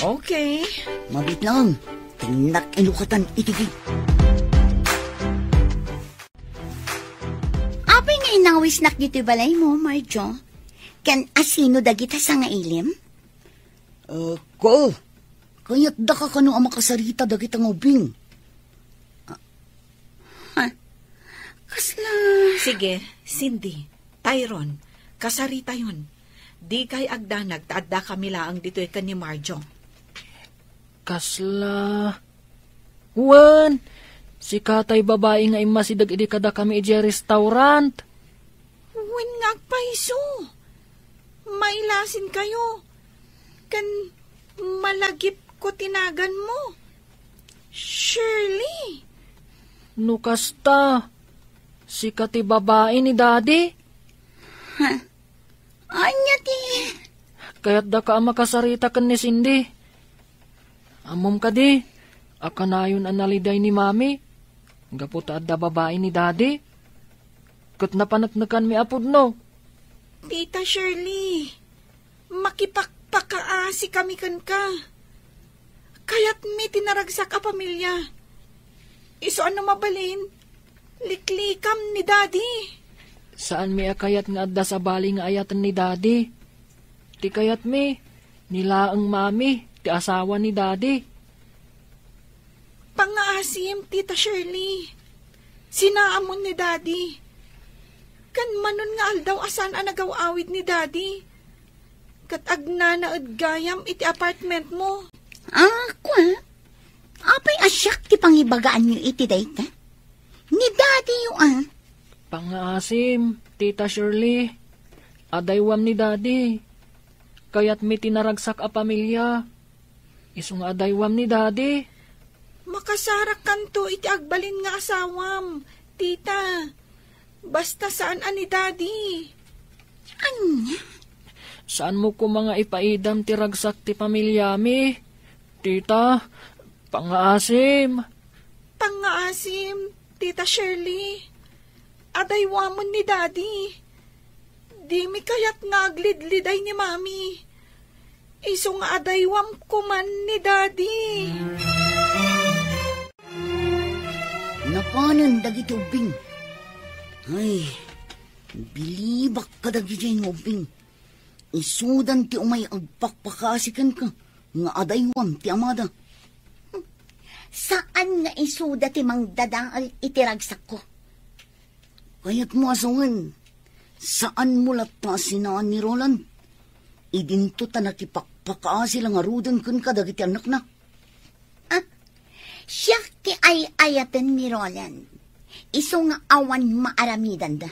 Okay. Mabit lang. Tingnak inukatan itigit. Apay nga inawis nak dito balay mo, Marjo. Kan asino dagita sa nga ilim? Ko. Kaya't da ka kano ang makasarita dagita ng ubing. Kasla... Sige, Cindy, Tyron, kasarita yun. Di kay agdanag taadda kami laang dito ikan ni Marjo. Kasla... Wen, si katay babae nga imasidag idi kada kami iji restaurant. Wen nga agpaiso. Mailasin kayo. Kan malagip ko tinagan mo. Shirley. Nukasta, si kati babae ni Daddy. Anya ti? Kaya't da ka makasarita kan ni Cindy. Amom ka di, akanayon analiday ni Mami. Gaputa da babae ni Daddy. Kat napanatnakan mi apod no. Tita Shirley, makipakpakaasi kami kan ka. Kaya't may tinaragsak a pamilya. Iso ano mabalin? Liklikam ni Daddy. Saan mi akayat nga adda sa bali nga ayatan ni Daddy? Ti kayat mi, nilaang Mami, ti asawa ni Daddy. Pangaasim, Tita Shirley. Sinaamon ni Daddy. Kan manon nga aldaw asan nagawawid ni Daddy. Kat agnanaad gayam iti apartment mo. Kwa? Apay asyak ti pangibagaan niyo iti dayta? Ni Daddy yung Pangaasim, Tita Shirley. Adaywam ni Daddy. Kaya't mi tinaragsak a pamilya. Isong adaywam ni Daddy. Makasarak kanto iti agbalin nga asawam, Tita. Basta saan ani Daddy? Anya? Saan mo ko mga ipaidam ti ragsak ti pamilya mi? Tita, pangaasim. Pangaasim, Tita Shirley. Adaywamon ni Daddy. Di mi kayat nga aglidliday ni Mami. Iso nga adaywam kuman ni Daddy. Napanan dagiti ubing. Ay, bilibak ka dagiti ng ubing. Isudan ti umay agpakpakasikan ka, nga adaywan ti amada. Saan nga isuda ti mang dadaal itiragsak ko? Kaya't mo asungan, saan mo lata sinaan ni Roland? Idinto ta nakipakpakaasi lang arudan kun kadagiti anak na. Siya ti ay ayatan ni Roland. Iso nga awan maaramidan da.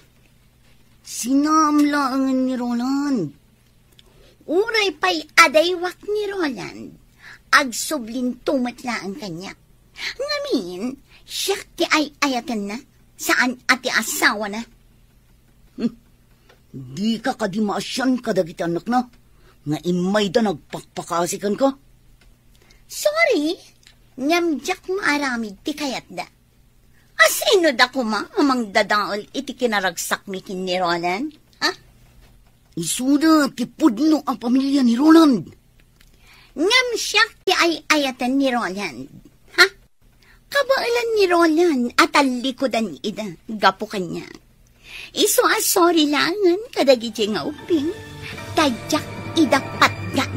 Sinamlaangan ni Roland. Uray pa'y adaywak ni Roland. Agsublin tumatla ang kanya. Ngamin, siya ti ay ayatan na. Saan ati asawa na? Di ka kadimasyan kadagiti anak na. Nga imay da nagpakpakasikan ka. Sorry, nyamjak maaramid ti kayat da. Asino da kuma amang dadaol iti kinaragsak mi kin ni Roland? Ha? Isuda ti pudno ang pamilya ni Roland. Ngam siya ti ay ayatan ni Roland. Ha? Kabailan ni Roland at alikodan ida, gapo kanya. Iso sorry langan kadagiti nga uping, tadyak idapat yan.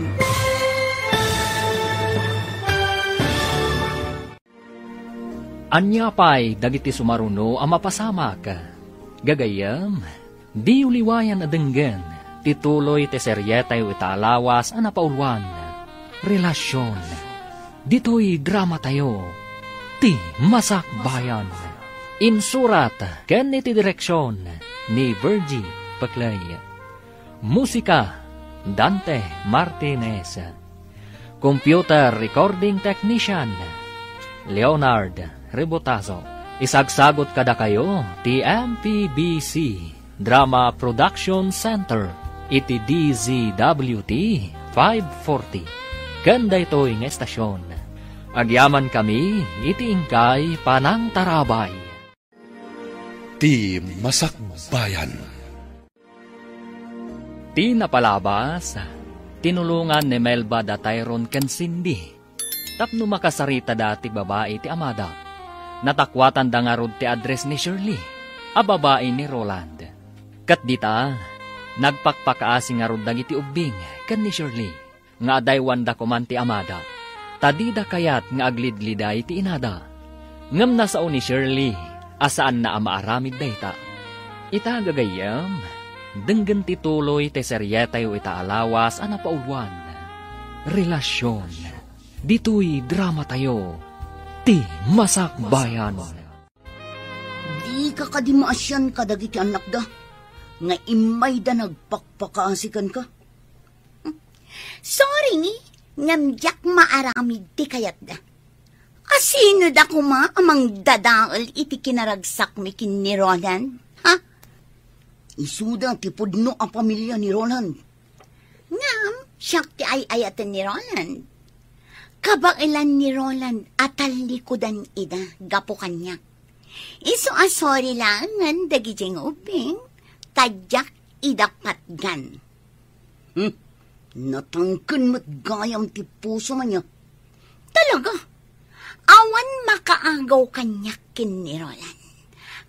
Anya pa'y dagiti sumaruno ang mapasamak. Gagayam, di uliwayan adenggan, tituloy ti seryetay o italawas ang napaulwan. Relasyon, dito'y drama tayo, ti Masakbayan. Insurat, ken iti direksyon, ni Virgie Paclay. Musika, Dante Martinez. Computer Recording Technician, Leonard Rebotazo. Isagsagot kada kayo, ti MPBC Drama Production Center, iti DZWT 540. Kanda ito'y nga estasyon. Agyaman kami, iti ingkay Panang Tarabay. Ti Masakbayan. Ti napalabas, tinulungan ni Melba da Tyron ken Cindy. Tapno makasarita dati babae ti amada. Natakwatan da nga rod ti address ni Shirley, a babae ni Roland. Kat dita, nagpakpakaasi nga rod dagiti ubing ken ni Shirley, nga adaywan da kuman ti amada. Tadida kayat nga aglidliday ti inada. Ngam nasao ni Shirley, asaan na amaaramid dayta. Ita gagayam, denggan ti tuloy ti seryetay o itaalawas a napaulwan. Relasyon, dito'y drama tayo, ti Masakbayan. Di ka kadimasyan kadagiti anak da, nga imay da nagpakpakaasikan ka. Sorry, ngamjak maaramid ti kayat da. Asino da kuma amang dadaol iti kinaragsak mi kin ni Roland? Ha? Isuda ti pudno ang pamilya ni Roland. Ngam, siyak ti ay ayatan ni Roland. Kabailan ni Roland at talikodan ida, gapo kanya. Iso sorry langan dagijeng uping, tadyak idapat gan. Natangken mo't gayam ti puso man niya. Talaga, awan makaagaw kanyak kin ni Roland,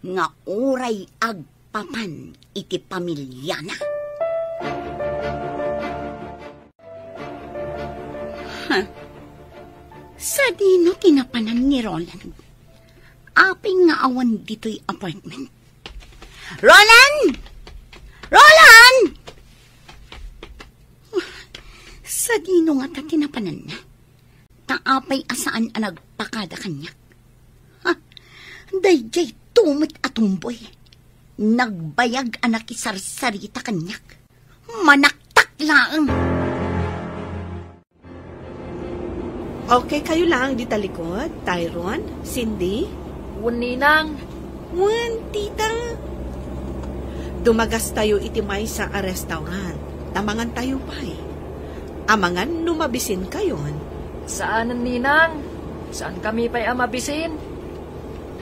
nga uray agpapan iti pamilya na. Sa dino tinapanan ni Roland, aping nga awan dito'y apartment. Roland! Roland! Sa dino nga ta tinapanan na, taapay asaan ang nagpakada kanyak. Dayjay tumit atumboy, nagbayag anak isarsarita kanyak, manaktak lang. Okay, kayo lang di talikod, Tyron, Cindy. Ninang. Tita. Dumagas tayo itimay sa restaurant. Tamangan tayo pa'y. Amangan numabisin kayon. Saan ang ninang? Saan kami pa'y amabisin?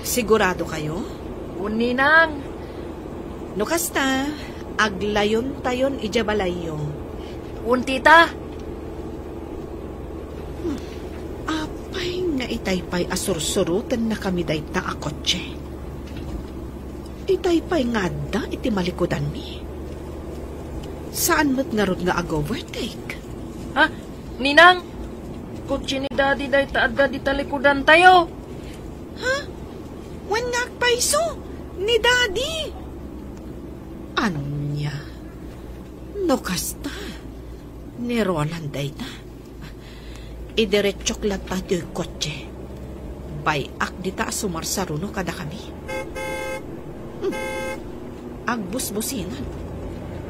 Sigurado kayo? Ninang. No kasta, aglayon tayon ijabalayo. Tita. Apay nga itaypay asursurutan na kami dayta a kotse. Itaypay nga da iti malikodan mi. Saan mo't nga nga ag-overtake? Ha? Ninang? Kutsi ni Daddy day taadda di talikudan tayo. Ha? Wan nga paiso ni Daddy. Anya? No kasta. Ni Roland day ta. Idiretsok lang tayo yung kotse. Bayak di ta sumarsaruno kada kami. Agbusbusinan.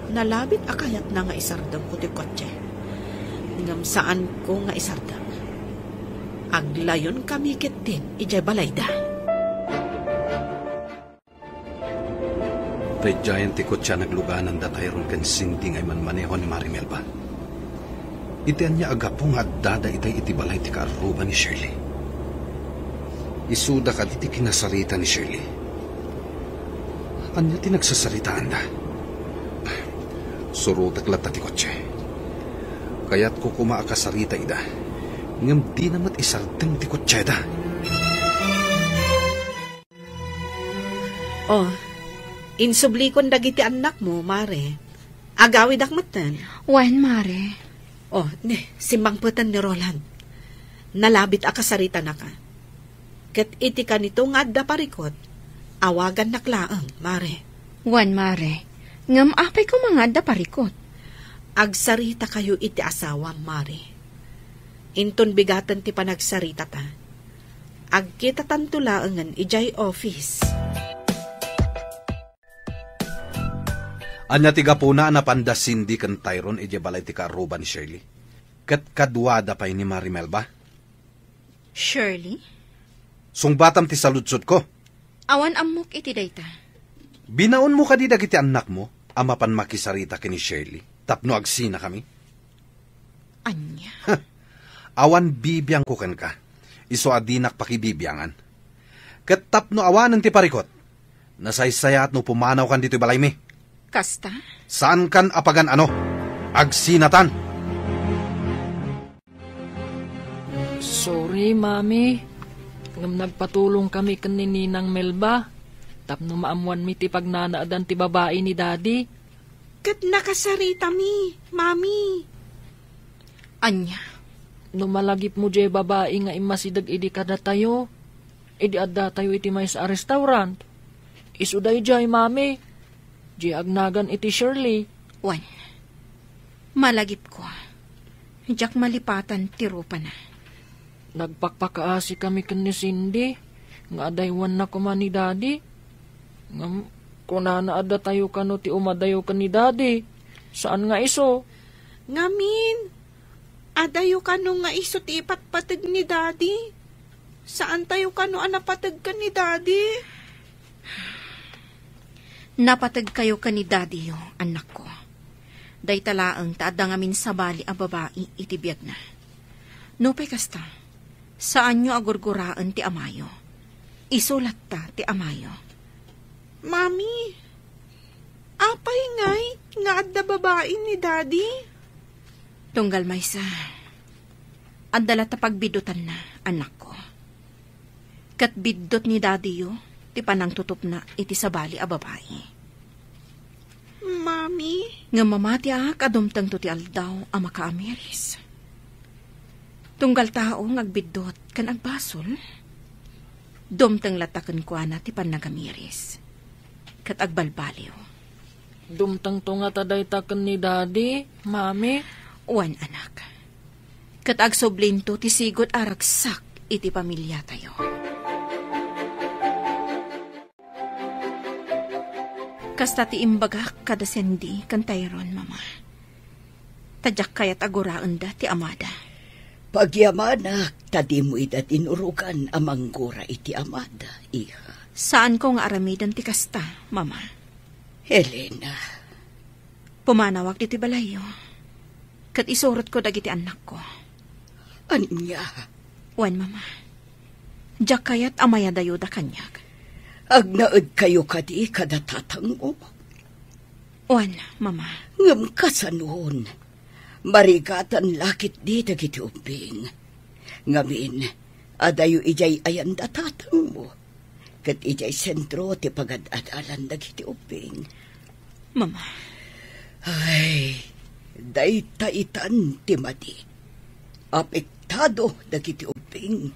Nalabit akayat na nga isardam ko ti kotse. Ngam saan ko nga isardam. Aglayon kami kitin, ijay balayda. Pedyayan ti kotse nagluganan datayron kan sinding ay manmaneho ni Marimel ba? Itian niya agapong at dada itay itibalay ti kaaruba ni Shirley. Isuda ka iti kinasarita ni Shirley. Anya ti nagsasaritaan da? Surutak lata ti kotse. Kaya't ko kumaakasarita ida. Ngam di namat isardeng ti kotse da. Oh, insublikon dagiti anak mo, Mare. Agawid akmatan. Wan, Mare. Oh, simbangputan ni Roland. Nalabit akasarita na ka. Kat iti ka nito nga adda parikot. Awagan naklaang, Mare. Wan, Mare. Ngam apay ko mga adda parikot. Agsarita kayo iti asawa, Mare. Inton bigatan ti panagsarita ta. Agkita tantulaangan ijay office. Anya tiga puna na pandasindi kan Tyron ije balay ti kaaruba ni Shirley. Kat kadwada pa ni Marimel ba? Shirley? Sungbatam ti saludsod ko. Awan amok iti dayta. Binaon mo ka di dagiti anak mo, amapan makisarita kini Shirley. Tapno agsina kami. Anya? Awan bibiyang kukan ka. Iso adinak pakibibiyangan. Kat tapno awanan ti parikot. Nasaysayat no pumanaw kan dito'y balay mi. Kasta? Saan kan apagan ano? Agsinatan. Sorry, Mami. Ngam nagpatulong kami kanininang Melba. Tapno maamuan mi ti pagnanaadan ti babae ni Daddy. Kat nakasarita mi, Mami. Anya? Numalagip mo jay babae nga imasidag idi kada tayo. Idi adda tayo iti may sa restaurant. Isuday jay, Mami. Jay agnagan iti Shirley. Wan. Malagip ko. Diyak malipatan ti rupa na. Nagpakpakaasi kami kan ni Cindy. Nga adaywan na kuman ni Daddy. Ngam, kunana adda tayo kano ti umadayo kan ni Daddy. Saan nga iso? Ngamin. Adayo kano nga iso ti ipatpatag ni Daddy. Saan tayo kano anapatag ka ni Daddy? Napatag kayo ka ni Daddy yo, anak ko. Day talaang taada ngamin sa bali a babae itibiyag na. Nupay kasta, saan nyo agurguraan ti amayo? Isulat ta ti amayo. Mami, apay ngay nga adda babae ni Daddy? Tunggal maysa, adala ta pagbidutan na, anak ko. Kat bidot ni Daddy yo, ti panang tutup na iti sa bali a babae. Mami? Nga mamati kadumtang to ti aldaw a makaamiris. Tunggal tao ngagbidot kan agbasol. Dumtang latakan kwa na ti panagamiris. Kat agbalbaliw. Dumtang to nga taday taken ni Daddy, Mami. Wan anak. Kat agsoblinto ti sigot aragsak iti pamilya tayo. Kasta ti imbagak kada sendi kan Tyron, Mama. Tadyak kayat aguraan da ti amada. Pagyamanak, tadi mo ida tinurukan amang gura iti amada, iha. Saan ko nga aramidan ti kasta, Mama? Helena. Pumanawag diti balayo. Kat isurot ko dagiti anak ko. Anya? Wan, Mama. Diyak kayat amaya dayo da kanyag. Agnaad kayo kadi kadatatang mo. Wan, Mama. Ngam kasanon. Marigatan lakit di dagiti uping. Ngamin, adayo ijay ayan datatang mo. Kat ijay sentro ti pagad-adalan dagiti uping. Mama. Ay, daytaitan ti madi. Apektado dagiti ubing.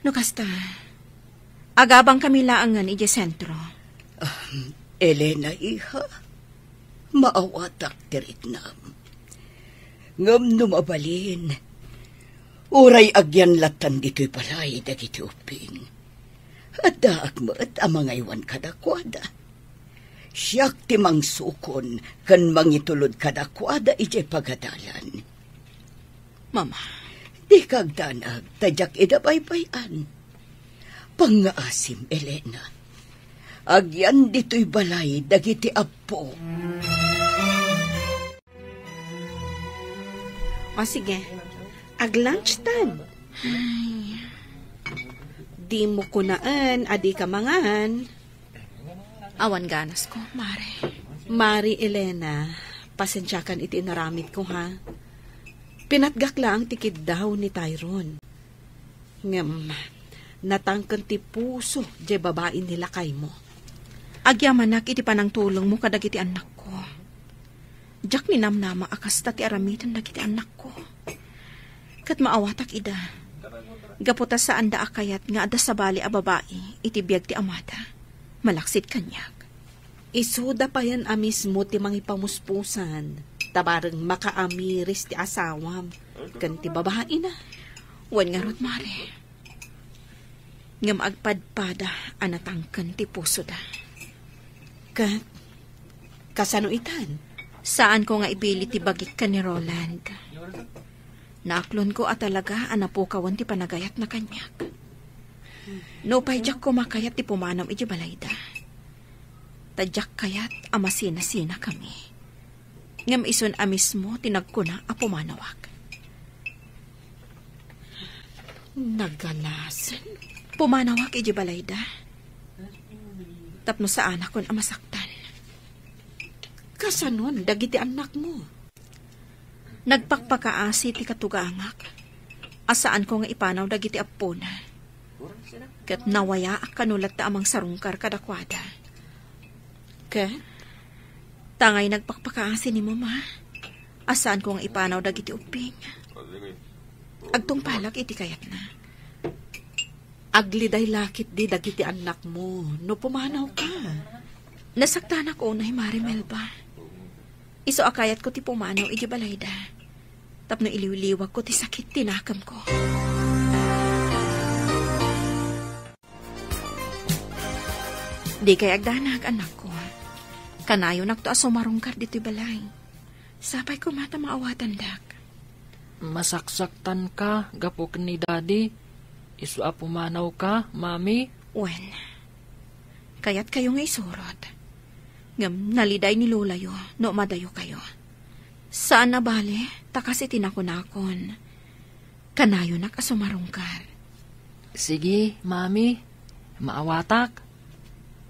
No kasta, agabang kami laangan iti sentro. Elena, iha, maawatak tirit nam. Ngam numabalin, uray agyan latan dito'y balay dagiti ubing. At daag mo't amangaywan kadakwada. Siyak ti mangsukon kan mangitulod kadakwada iti pagadalan. Mama, di kagdanag tadyak idabaybayan. Pangaasim, Elena. Agyan dito'y balay dagiti apo. O sige, ag-lunch time. Di mo kunaan, adi ka mangan. awan ganas ko, Mare. Mari Elena, pasensyakan iti naramit ko ha. Pinatgak lang tikid daw ni Tyrone. Ngam, natangkan ti puso di babae nila kay mo. Agyamanak iti panang tulong mo kadag iti anak ko. Jak ni namnama akasta ti aramitan dagiti anak ko. Kat maawatak ida. Gaputa sa anda akayat nga ada sa bali a babae iti biyag ti amada. Malaksit kanyak. Isuda pa yan amismo ti mangipamuspusan. Tabarang makaamiris ti asawam. Kan ti babae na. Wan nga rod, Mare. Ngam agpadpada anatangkan ti puso da. Kat, kasano itan? Saan ko nga ibili ti bagik ka ni Roland? Naaklon ko at talaga anapukawan ti panagayat na kanyak. No payjak ko makayat ti pumanam iti balayda. Tadyak kayat amasina-sina kami. Ngam ison amismo tinagkuna a pumanawak. Nagalasan? Pumanawak iti balayda. Tapno sa anak kon amasaktan. Kasanon, dagiti anak mo. Nagpakpakaasi ti katugangak. Asaan ko nga ipanaw dagiti apona. Kat nawaya ak kanulat ta amang sarungkar kadakwada. Kat? Tangay nagpakpakaasi ni mama. Asaan ko nga ipanaw dagiti uping. Agtong palak iti kayat na. Agliday lakit di dagiti anak mo. No pumanaw ka. Nasaktan ako na Mari Melba. Iso akayat ko ti pumanaw iti balayda. Tapno iliwliwag ko ti sakit tinakam ko. Di kay agdanag anak ko. Kanayo nakto aso marungkar dito balay. Sapay ko mata maawatan dak. Masaksaktan ka, gapok ni Daddy. Isu a pumanaw ka, Mami. Wen, kayat kayo nga isurot. Ngam naliday ni Lola yo, no madayo kayo. Saan na bale, takas itinakunakon. Kanayo nak asumarungkar. Sige, Mami. Maawatak.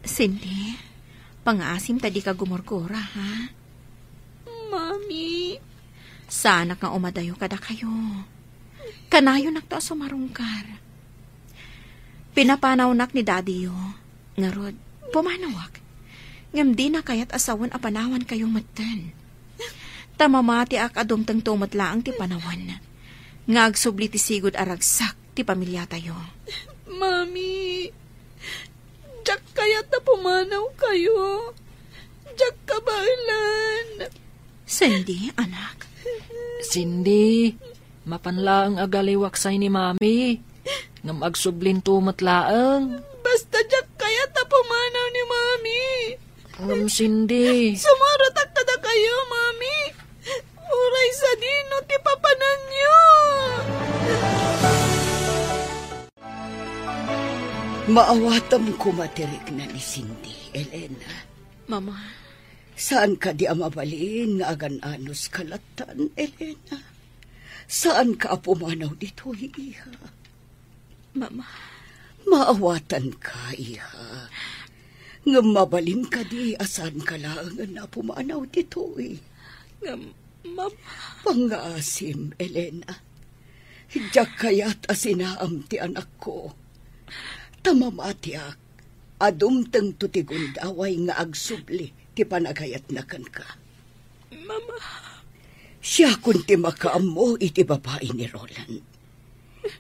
Cindy, pang-asim tadi ka gumorkora, ha? Mami. Sana nga umadayo kada kayo. Kanayo nak to asumarungkar. Pinapanaw nak ni Daddy yo. Ngarod, pumanawak. Ngam di na kayat asawan a panawan kayong matan. Tamamati ak adumtang tumatlaang ti panawan. Ngagsubli ti sigod aragsak ti pamilya tayo. Mami, jak kayat na pumanaw kayo. Jak kabalan. Cindy, anak. Cindy, mapanlaang agaliwaksay ni Mami. Ngam agsublin tumatlaang. Basta jak kayat na pumanaw ni Mami. Ngam Cindy. Sumaratak kada kayo, Mami. Uray sa dino, ti papanan niyo. Maawatam kumatirik na ni Cindy, Elena. Mama. Saan ka di amabalin nga agan-anos kalatan, Elena? Saan ka pumanaw dito, iha? Mama. Maawatan ka, iha. Nga mabalin ka di, asan ka lang na pumanaw dito, Mama. Pangaasim, Elena. Diyak kaya't asinaam ti anak ko. Tamamatiak, adumtang tutigun daway nga agsubli ti panagayat na kan ka. Mama. Siya kunti makaamo iti babae ni Roland.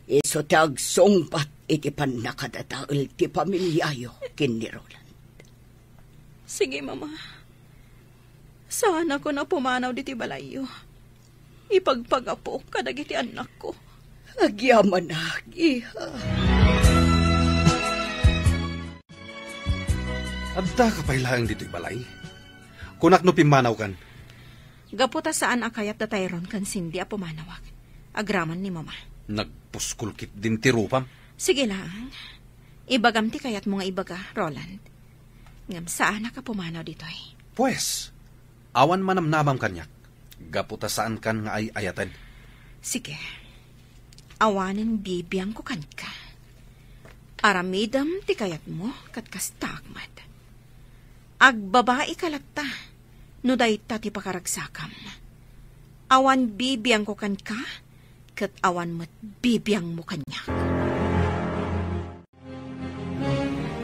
Iso tag songbat iti panakadataol ti pamilyayo kin ni Roland. Sige, Mama. Saan ako na pumanaw diti balayo? Ipagpagapo kadagiti anak ko. Agyaman na, iha. Adda ka pa'y laang dito'y balay. Kunak no pimanaw kan. Gaputa saan akayat da Tyrone kan Cindy a pumanawag. Agraman ni Mama. Nagpuskulkit din ti rupam. Sige lang. Ibagam ti kayat mo nga ibaga, Roland. Ngam saan ka pumanaw dito'y? Pues, awan manamnamam kanyak. Gaputa saan kan nga ay ayatan. Sige. Awanin bibiyang ko kan ka. Aramidam ti kayat mo kat kastagmat. Agbabae kalata, no dayta ti pakaragsakam. Awan bibiyang ko kan ka, kat awan mo't bibiyang mo kanya.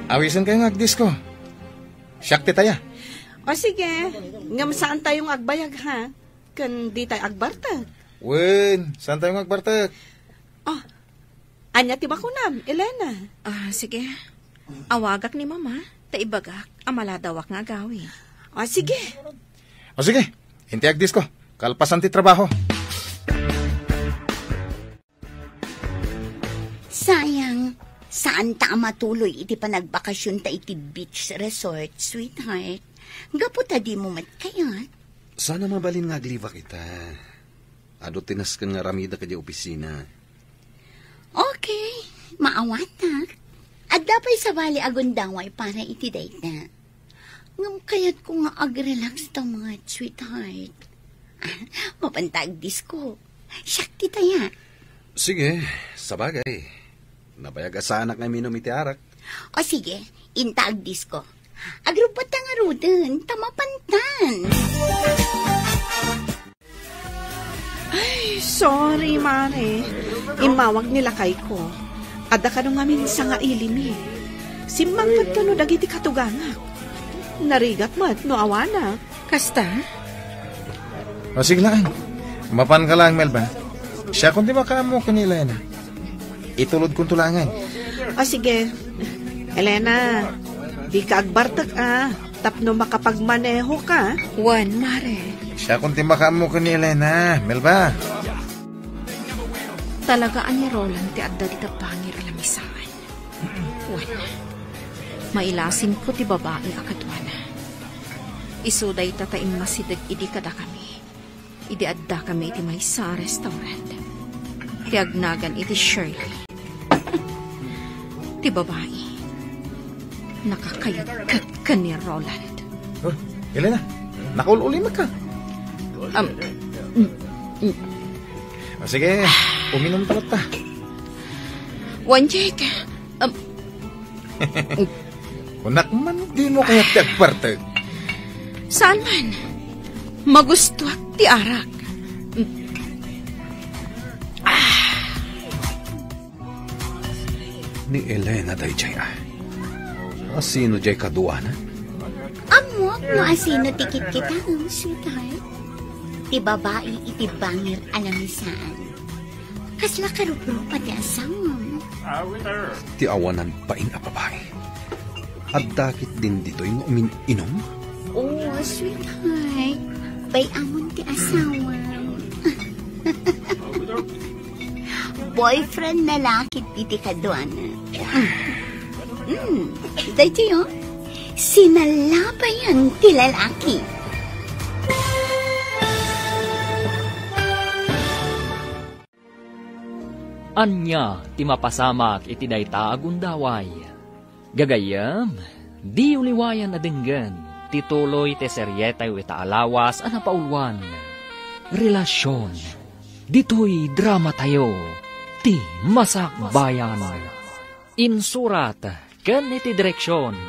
Awisan kayo ng agdis ko. Siyak ti taya. O sige, ngam saan tayong agbayag ha? Kan di tayo agbartag. Wen, saan tayo agbartag? Oh, anya ti bakunam, Elena. Sige. Awagak ni Mama, taibagak, amaladawak nga gawin. O sige. O sige, hinti agdis ko. Kalpasan ti trabaho. Sayang, saan ta matuloy iti panagbakasyon ta iti beach resort, sweetheart? Gaputa di mo matkayat. Sana mabalin nga agliva kita. Ado tinas ka nga ramida ka di opisina. Okay, maawatak. At dapay sa bali agundaway para iti date na. Ngam kayat ko nga ag-relax ta mga sweetheart. Mapantag disco. Siyak titaya. Sige, sabagay. Nabayag asanak nga minom iti arak. O sige, intag disco. Agrupat nga ruden, tamapantan. Ay, sorry, Mare. Imawag nila kay ko. Ada ka nung amin sa nga ilimi. Simangkat ka no dagiti katugangak. Narigat mat no awana. Kasta? O sige lang. Mapan ka lang, Melba. Siya kung di ba kaamo kanila yan. Itulod kong tulangan. O sige, Elena, di ka agbartag tapno makapagmaneho ka. Juan, Mare. Siya kung di ba kaamo kanila na, Melba. Talagaan ni Roland ti adda di tapangir alamisaan. Juan, mailasin ko ti babae akadwana. Isuday tataim masidag idi kada kami. Idi adda kami iti may sa restaurant. Ti agnagan iti Shirley. Ti babae. Nakakayagkat ka ni Roland. Oh, Elena, nakaululi ka. O sige, uminom talat ta. Juan Jake. Unak man, di mo kaya tagpartag. Saan man? Magusto at ti arak. Ni Elena day jay Asino jay kaduana? Amok no asino tikit kita, sweetheart. Ti babae iti bangir alamisaan. Kasla karupro pati asam. Ti awanan paing a babae. At dakit din dito yung uminom? Oh, sweetheart. Bay amon ti asawa. Boyfriend na lakit iti kadwana. Dahil yun, sinalabayan ti lalaki. Anya ti mapasamak iti dayta agundaway. Gagayam, di uliwayan na denggan, tituloy te seryetay ita alawas ana paulwan. Relasyon, dito'y drama tayo, ti masakbayan. Insurat, ken iti direksyon,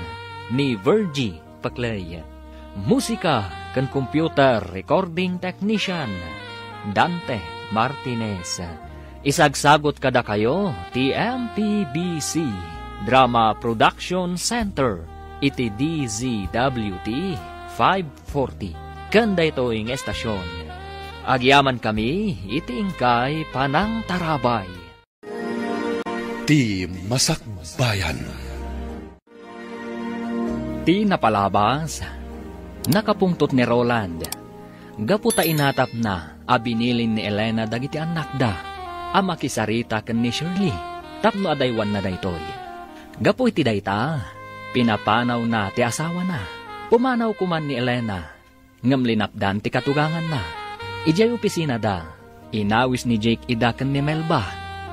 ni Virgie Paclay. Musika, ken computer recording technician, Dante Martinez. Isagsagot kada kayo, ti MPBC Drama Production Center, iti DZWT 540. Kanda ito ing estasyon. Agyaman kami, itiingkay panang tarabay. Ti Masakbayan. Ti napalabas, nakapungtot ni Roland. Gaputa inatap na, abinilin ni Elena dagiti anak da. Ama kisarita ken ni Shirley, tapno adaywan na daytoy. Gapu iti dayta, pinapanaw na ti asawa na. Pumanaw kuman ni Elena, ngem linapdan ti katugangan na. Ijay opisina da, inawis ni Jake ida ken ni Melba,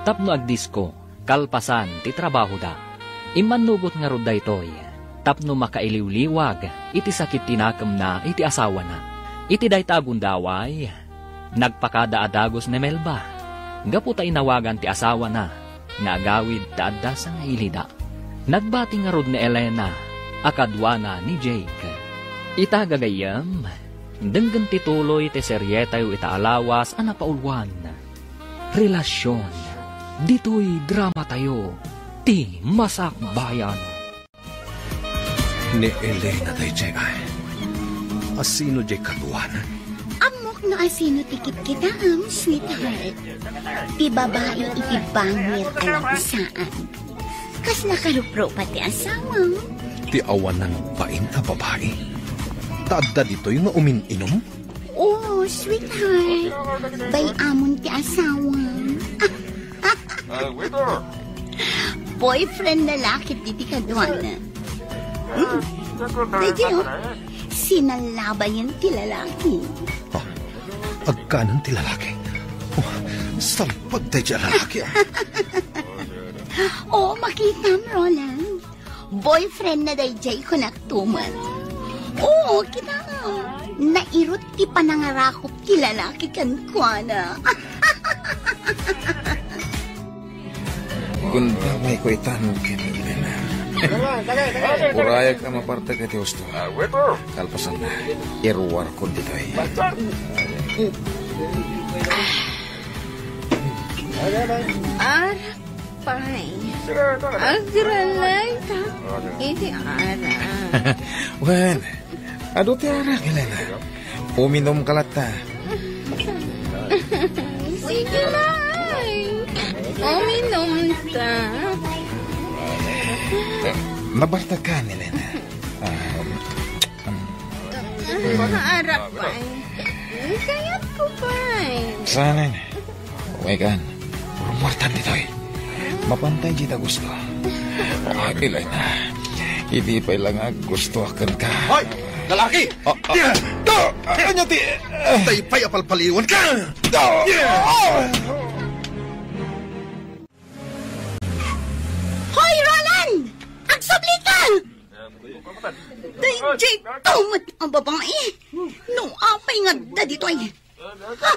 tapno agdisko, kalpasan ti trabaho da. Imanugot nga rod daytoy, tapno makailiwliwag, iti sakit tinakam na iti asawa na. Iti dayta agundaway, nagpakada adagos ni Melba. Gaputa inawagan ti asawa na, nga agawid ta adda sa nga ilida. Nagbati nga rod ni Elena, akadwana ni Jake. Itagagayam, denggan tituloy ti serye tayo itaalawas ana paulwan. Relasyon, dito'y drama tayo, ti Masakbayan. Ni Elena day jay ay. Asino jay kaduan? Amok no asino tikit kita sweetheart. Ti babae iti bangir alam saan. Kas nakarupro pati asawang. Ti awan ng bain na babae. Taadda dito yung umin-inom? Oh, sweetheart. Bay amon ti asawang. Boyfriend na lakit diti kaduana. Medyo, sinalabayan ti lalaki. Oh, agkanan ti lalaki? Oh, salpag tayo ti lalaki. Oh, makita mo, Roland. Boyfriend na day jay ko naktuman. Oo, kita mo. Nairot ti panangarakop ti lalaki kan kuana. Gunda may kuitan kini Elena. Uraya ka maparta ka ti gusto. Kalpasan na. Iruwar ko dito ay. Arak pay. Agralay ka. Iti arak. Wen, ado ti arak, Elena. Uminom kalata. Sige na ay. Uminom ta. Mabarta ka, Elena. Arak pay. Kayat ko pay. Sana na. Uwegan. Rumortan dito eh. Mapantay dito gusto. Ilay na. Hindi pa lang gusto akan ka. Hoy! Lalaki! Kanya ti... Tay pa'y apalpaliwan ka! Hoy, Roland! Agsabli ka! Day, jay, tumat ang babae. No, apay nga da dito ay. Ha?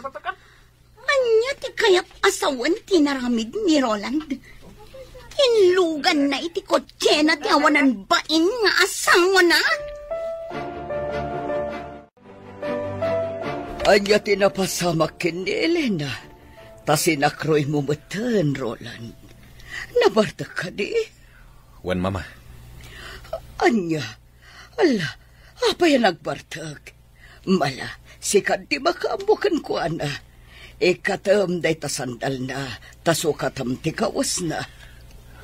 Anya ti kayat asawan tinaramid ni Roland. Inlugan na iti kotse na ti awanan bain nga asawa na. Anya tinapasamak kin ni Elena. Ta sinakroy mo matan, Roland. Nabarta ka di? Wan, mama. Anya, ala, apa yan nagbartag? Mala, sikat di makaambukan ko, ana. Ikatam day tasandal na, tasukatam ti kawas na.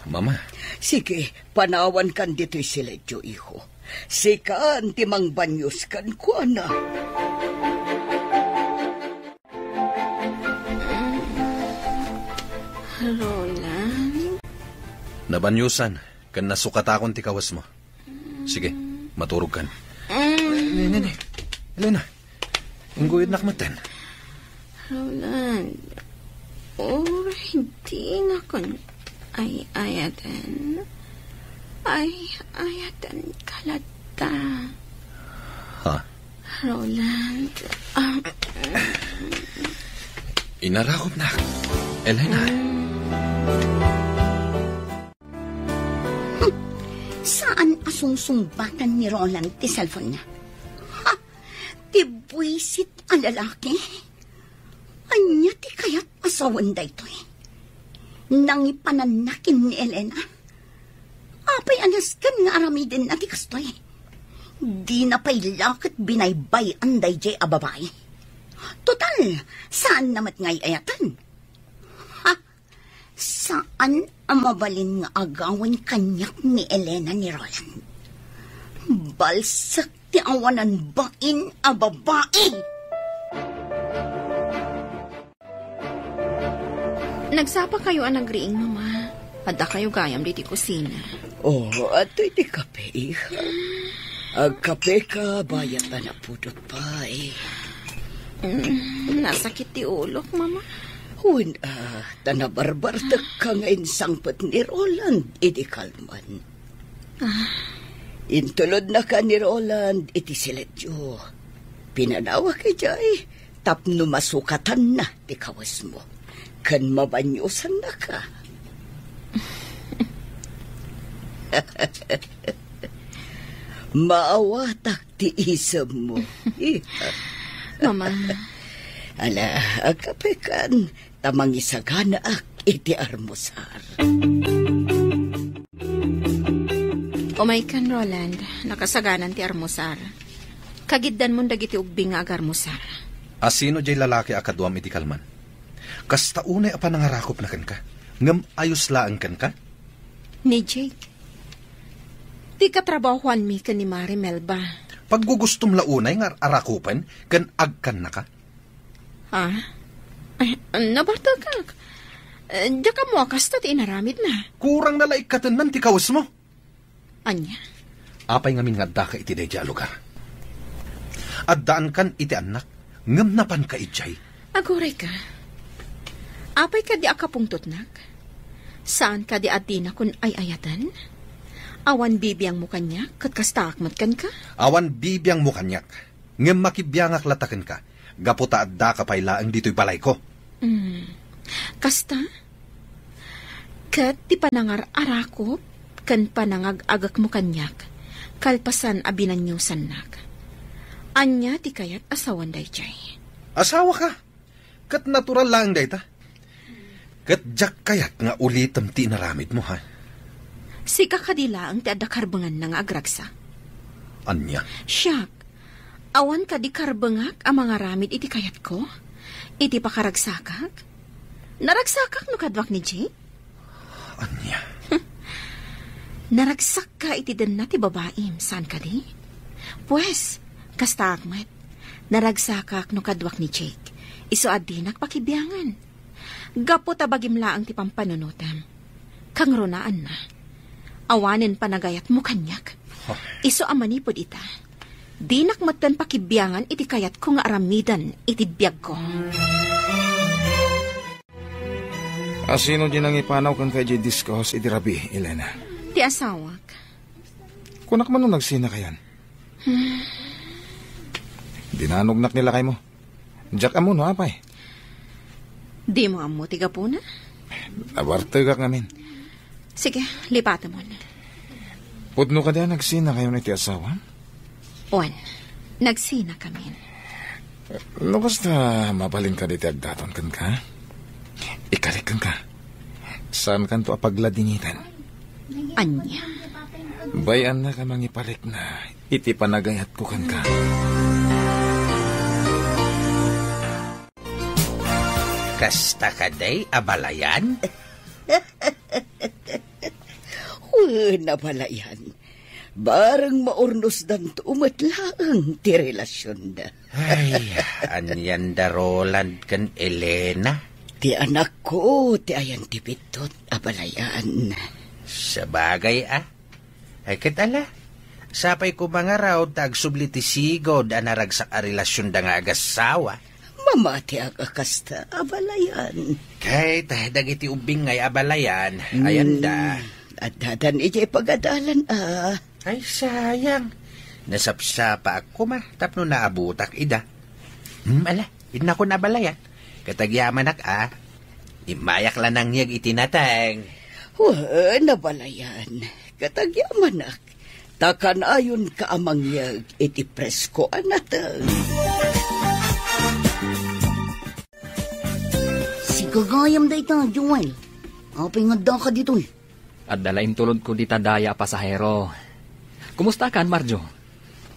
Mama. Sige, panawan kan dito'y siledyo, iho. Sikaan ti mangbanyos kan ko, ana. Roland? Nabanyusan, kan nasukatakon ti kawas mo. Sige, maturog kan. Elena, inggoyod nakmatan. Roland, hindi na kon ay ayatan. Ay ayatan kalata. Ha? Roland, Inarakot na. Elena. Saan asungsungbatan ni Roland ti cellphone niya? Ha? Ti buwisit ang lalaki? Anya ti kayat asawan da ito eh. Nangipananakin ni Elena. Apay anas kan nga aramidin na ti kastoy. Di na pailakit binaybay anday jay a babae. Total, saan namat ngay ayatan? Ha? Saan ang mabalin nga agawan kanyak ni Elena ni Roland? Balsak ti awanan bain a babae. Nagsapa kayo ang nagriing, Mama. Adda kayo gayam di kusina. Oh, ato'y di kape, iha. Ag kape ka, bayat na napudot pa, eh. Nasakit ti ulok, Mama. Huwin, tanabarbar ka ngayon sangpat ni Roland, iti kalman. Intulod na ka ni Roland, iti siledyo. Pinanawa kay Jay, tapno masukatan na, ti kawas mo. Kan mabanyusan na ka. Maawatak ti isam mo. Mama. Ala, kapekan, tamang isagana ak iti armusar. Umaykan, Roland. Nakasaganan ti armusar. Kagiddan mo dagiti ugbing nga agarmusar. Asino jay lalaki akadwam iti kalman? Kasta unay apa nangarakop na kan ka? Ngam ayos laang kan ka? Ni Jake. Di katrabahuan mi ka ni Mari Melba. Paggugustom launay nga arakupan, kan agkan na ka? Ha? Ay, nabarta ka. Diya ka mo kasta ti inaramid na. Kurang nalaik katanan ti kawas mo. Anya? Apay ngamin nga da ka iti deja lugar. Addaan kan iti anak, ngam napan ka itjay. Agoray ka. Apay ka di akapungtotnak? Saan ka di adina kun ay ayatan? Awan bibiyang mo kanyak, kat kastakmat kan ka? Awan bibiyang mo kanyak, ngam makibiyangak latakan ka, gaputa adda ka pailaang dito'y balay ko. Kasta? Kat di panangar arakop, kan panangag-agak mo kanyak, kalpasan abinanyusan nak. Anya ti kayat asawan day jay. Asawa ka? Kat natural lang day ta. Kat jak kayat nga ulitam ti naramid mo ha. Sika kadila ang ti adda karbangan na nga agragsa. Anya? Siyak, awan ka di karbangak ang mga ramid iti kayat ko? Iti pakaragsakak? Naragsakak no kadwak ni Jay? Anya? Naragsak ka iti den na ti babaim, saan ka di? Pues, kasta akmat, naragsakak no kadwak ni Jake. Iso adinak pakibiyangan. Gapo tabagim laang ti pampanunutam. Kang runaan na. Awanin panagayat mo kanyak. Iso amanipod ita. Dinak matan pakibiyangan iti kayat ko nga aramidan iti biyag ko. Asino din ang ipanaw kan kay Discos iti rabi, Elena? Ti asawak. Kunak man nung nagsina kayan. Dinanugnak nila kay mo. Diyak amo no, apay. Di mo amo tiga po na? Nabartagak ngamin. Sige, lipata mo na. Pudno ka din nagsina kayo na iti asawa? Juan, nagsina kami. No, basta mabalin ka diti agdaton kan ka? Ikalik kan ka. Saan kan to apagladingitan? Anya? Bayan na ka mangipalik na iti panagayat ko kan ka. Kasta ka day, abalayan? Nabalayan. Barang maurnos dan umatlaang ti relasyon na. Ay, anyan da Roland kan Elena? Ti anak ko, ti ayan ti bitot, abalayan. Sa bagay Ay katala, sapay ko mga raw tagsubli ti sigod anaragsak a relasyon da nga agasawa. Mamati agakasta, abalayan. Kay dagiti ubing ngay abalayan, ayan da. At dadan ijay pagadalan Ay sayang, nasapsapa ako tapno naabutak ida. Ala, ina ko nabalayan. Katagyaman imayak lang nang niyag itinatang. Nabalayan, katagyaman takan ayon ka amang niyag iti presko anatang. Gagayam da ita, Joel. Apay nga da ka dito At dalain tulod ko di tadaya pasahero. Kumusta kan, Marjo?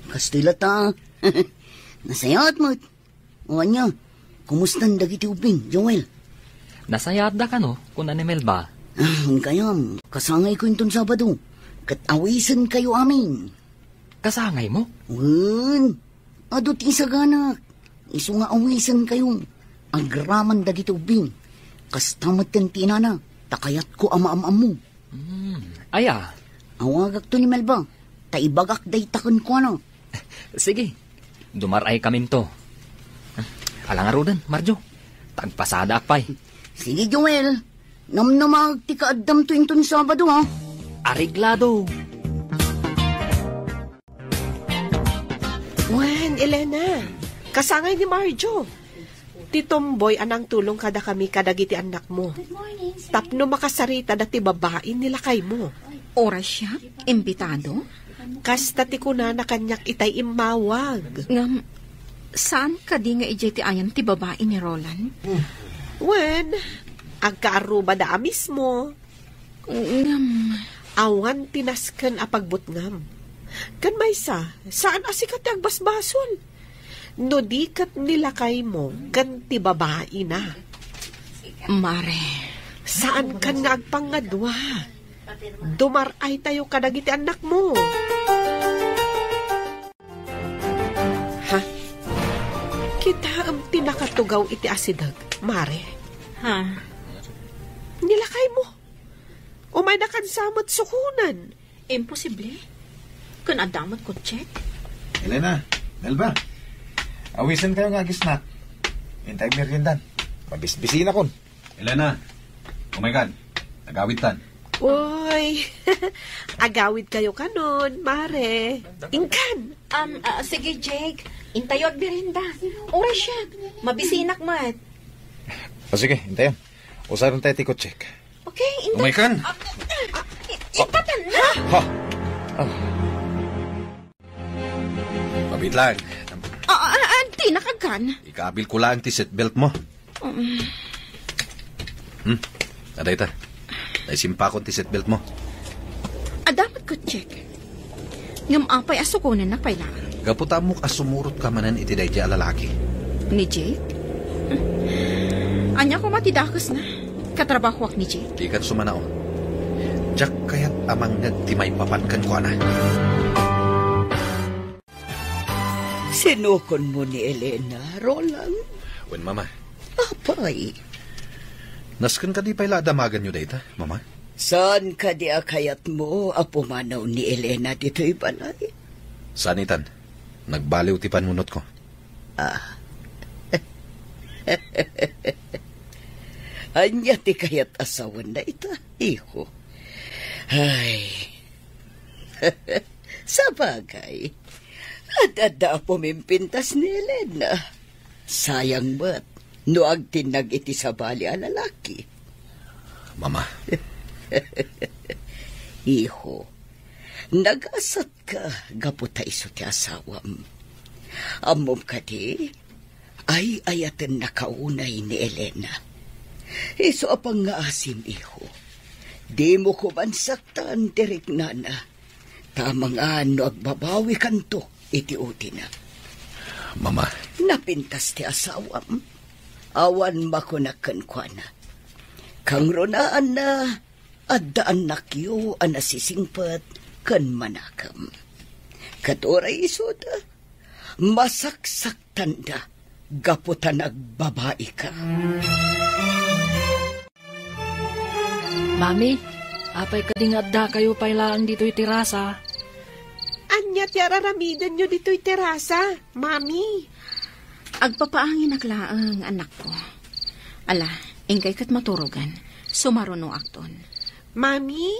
Kastila ta. Nasayat mo. O anya, kumustan dagiti ubing, Joel? Nasayat da ka no, kung animel ba? Kayam, kasangay ko inton Sabado. Kat awisan kayo amin. Kasangay mo? Adot isaganak. Iso nga awisan kayo. Agraman dagiti ubing. Kastamat kan tinana. Takayat ko ama-amam mo. Aya. Awagak to ni Melba. Taibagak day takon ko ano. Sige, dumaray kami to. Alang arudan, Marjo. Tagpasada akpay. Sige, Joel. Namnamag ti kaadam to inton Sabado, ha? Ariglado. Wen, Elena. Kasangay ni Marjo. Ti Tomboy anang tulong kada kami kadagiti anak mo. Tapno makasarita dati babae nila kay mo. Oras siya? Imbitado? Kasta ti kuna na kanyak itay imawag. Ngam, saan ka di nga ijay ti ayan ti babae ni Roland? Wen, agkaaruba da mismo. Ngam, awan tinasken a pagbutngam. Kan maysa, saan asikat ti agbasbasol? No di kat nilakay mo, kan ti babae na. Mare. Saan kan nga agpangadwa? Dumaray tayo kadagiti anak mo. Ha? Kita ang tinakatugaw iti asidag, Mare. Ha? Nilakay mo. Umay na kansamot sukunan. Imposible. Kun adamot ko check. Elena, Melba, awisan kayo nga gisnak. Hintay meriendan. Mabisbisi na kon. Elena, oh my God, nagawid tan. Uy, agawid kayo kanon, Mare. Ingkan. Sige, Jake. Intayo ag birinda. Oras siya. Mabisinak mat. Sige, hintayan. Usaron tayo tiko check. Okay, Oh my God. Itatan na. Ha? Mabit lang. Di nakagan. Ikabil ko lang ti seatbelt mo. Aday ta. Naisimpa ko ti seatbelt mo. Dapat ko check. Ngam apay asukunan na pala. Gaputa mo kasumurot ka manan iti day lalaki. Ni Jake? Anya ko matidakas na. Katrabaho ak ni Jake. Di ka sumanao. Jack kayat amang nagtimay papankan ko na. Sinukon mo ni Elena, Roland? Wen, Mama. Apay. Naskan ka di pala damagan nyo data, Mama? Saan ka di akayat mo apumanaw ni Elena dito'y balay? Sanitan, nagbaliw ti panunot ko. Anya ti kayat asawan na ita, iho. Ay. Sa bagay, adada pumimpintas ni Elena. Sayang ba't, no agtinag iti sa bali a lalaki. Mama. Iho, nagasat ka, gaputa iso ti asawam. Amom ka di, ay ayaten na kaunay ni Elena. Iso apang nga asim, iho. Di mo ko man saktan, tirik nana. Tamang ano agbabawi kanto, iti-uti na. Mama. Napintas ti asawam. Awan makunakan kwa na. Kang ronaan na, addaan nakyo ang nasisingpat kan manakam. Katoray isoda, masaksak tanda, gaputan agbabae ka. Mami, apay kadingadda kayo pailaan dito'y terasa. Anya ti araramidan nyo dito'y terasa, Mami. Agpapaangin naklaang anak ko. Ala, ingkay kat maturugan. Sumaruno akton. Mami,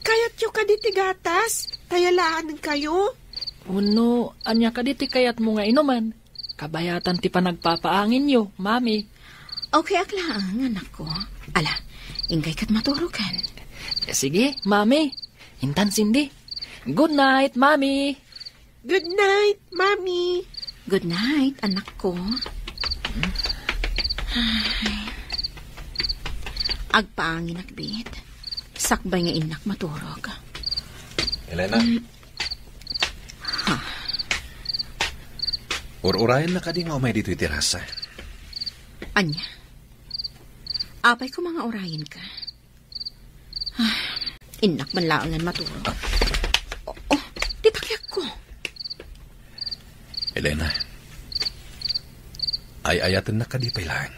kayat nyo ka diti gatas? Tayalaan kayo? Uno, anya ka diti kayat mo nga inuman. Kabayatan ti panagpapaangin nyo, Mami. Okay, aklaang anak ko. Ala, ingkay kat maturugan. Sige, Mami. Intan Cindy. Good night, Mami. Good night, Mami. Good night, anak ko. Agpaangin akbit. Sakbay nga inak maturog. Elena. Urayan na ka di nga umay dito itirasa. Anya, apay ko mga orayin ka. Inak man laangan maturo. Titakyak ko. Elena, ay-ayatan na ka di pailaan.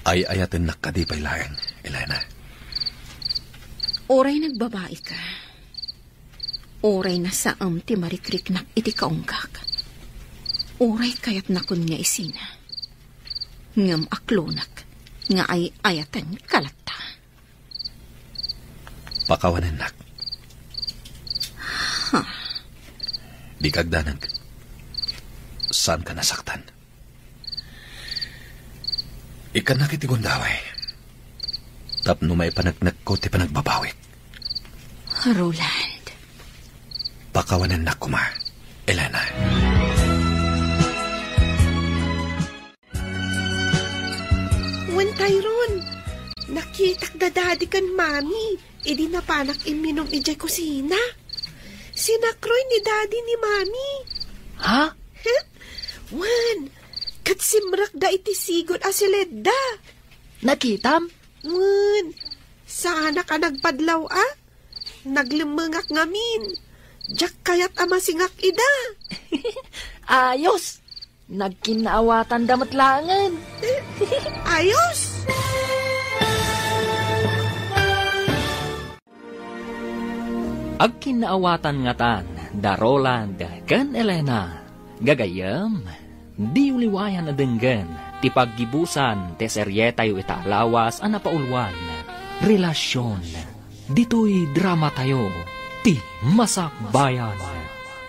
Ay-ayatan na ka di pailaan, Elena. Oray nagbabae ka. Oray na saam ti marikriknak iti kaunggak. Oray kayat nakon nga isina. Ngam aklonak nga ay ayatan kalata. Pakawanan nak. Di kagdanag. Saan ka nasaktan? Ikan nakitigundaway. Tapno may panagnak ko ti panagbabawik. Roland. Pakawanan na kuma, Elena. Wen Tyrone, nakitak da daddy kan mami, idi napanak iminom ijay kusina. Sinakroy ni daddy ni mami. Ha? Wen, katsimrak da iti sigod asileda. Nakitam? Wen, sana ka nagpadlaw Naglimengak ngamin. Jak kayat ama singak ida. Ayos! Nagkinaawatan damatlangan. Ayos! Agkinaawatan nga tan, da Roland, ken Elena. Gagayam, di uliwayan na denggan, ti paggibusan, te seryetayo itaalawas, anapaulwan. Relasyon, dito'y drama tayo, ti masakbayan.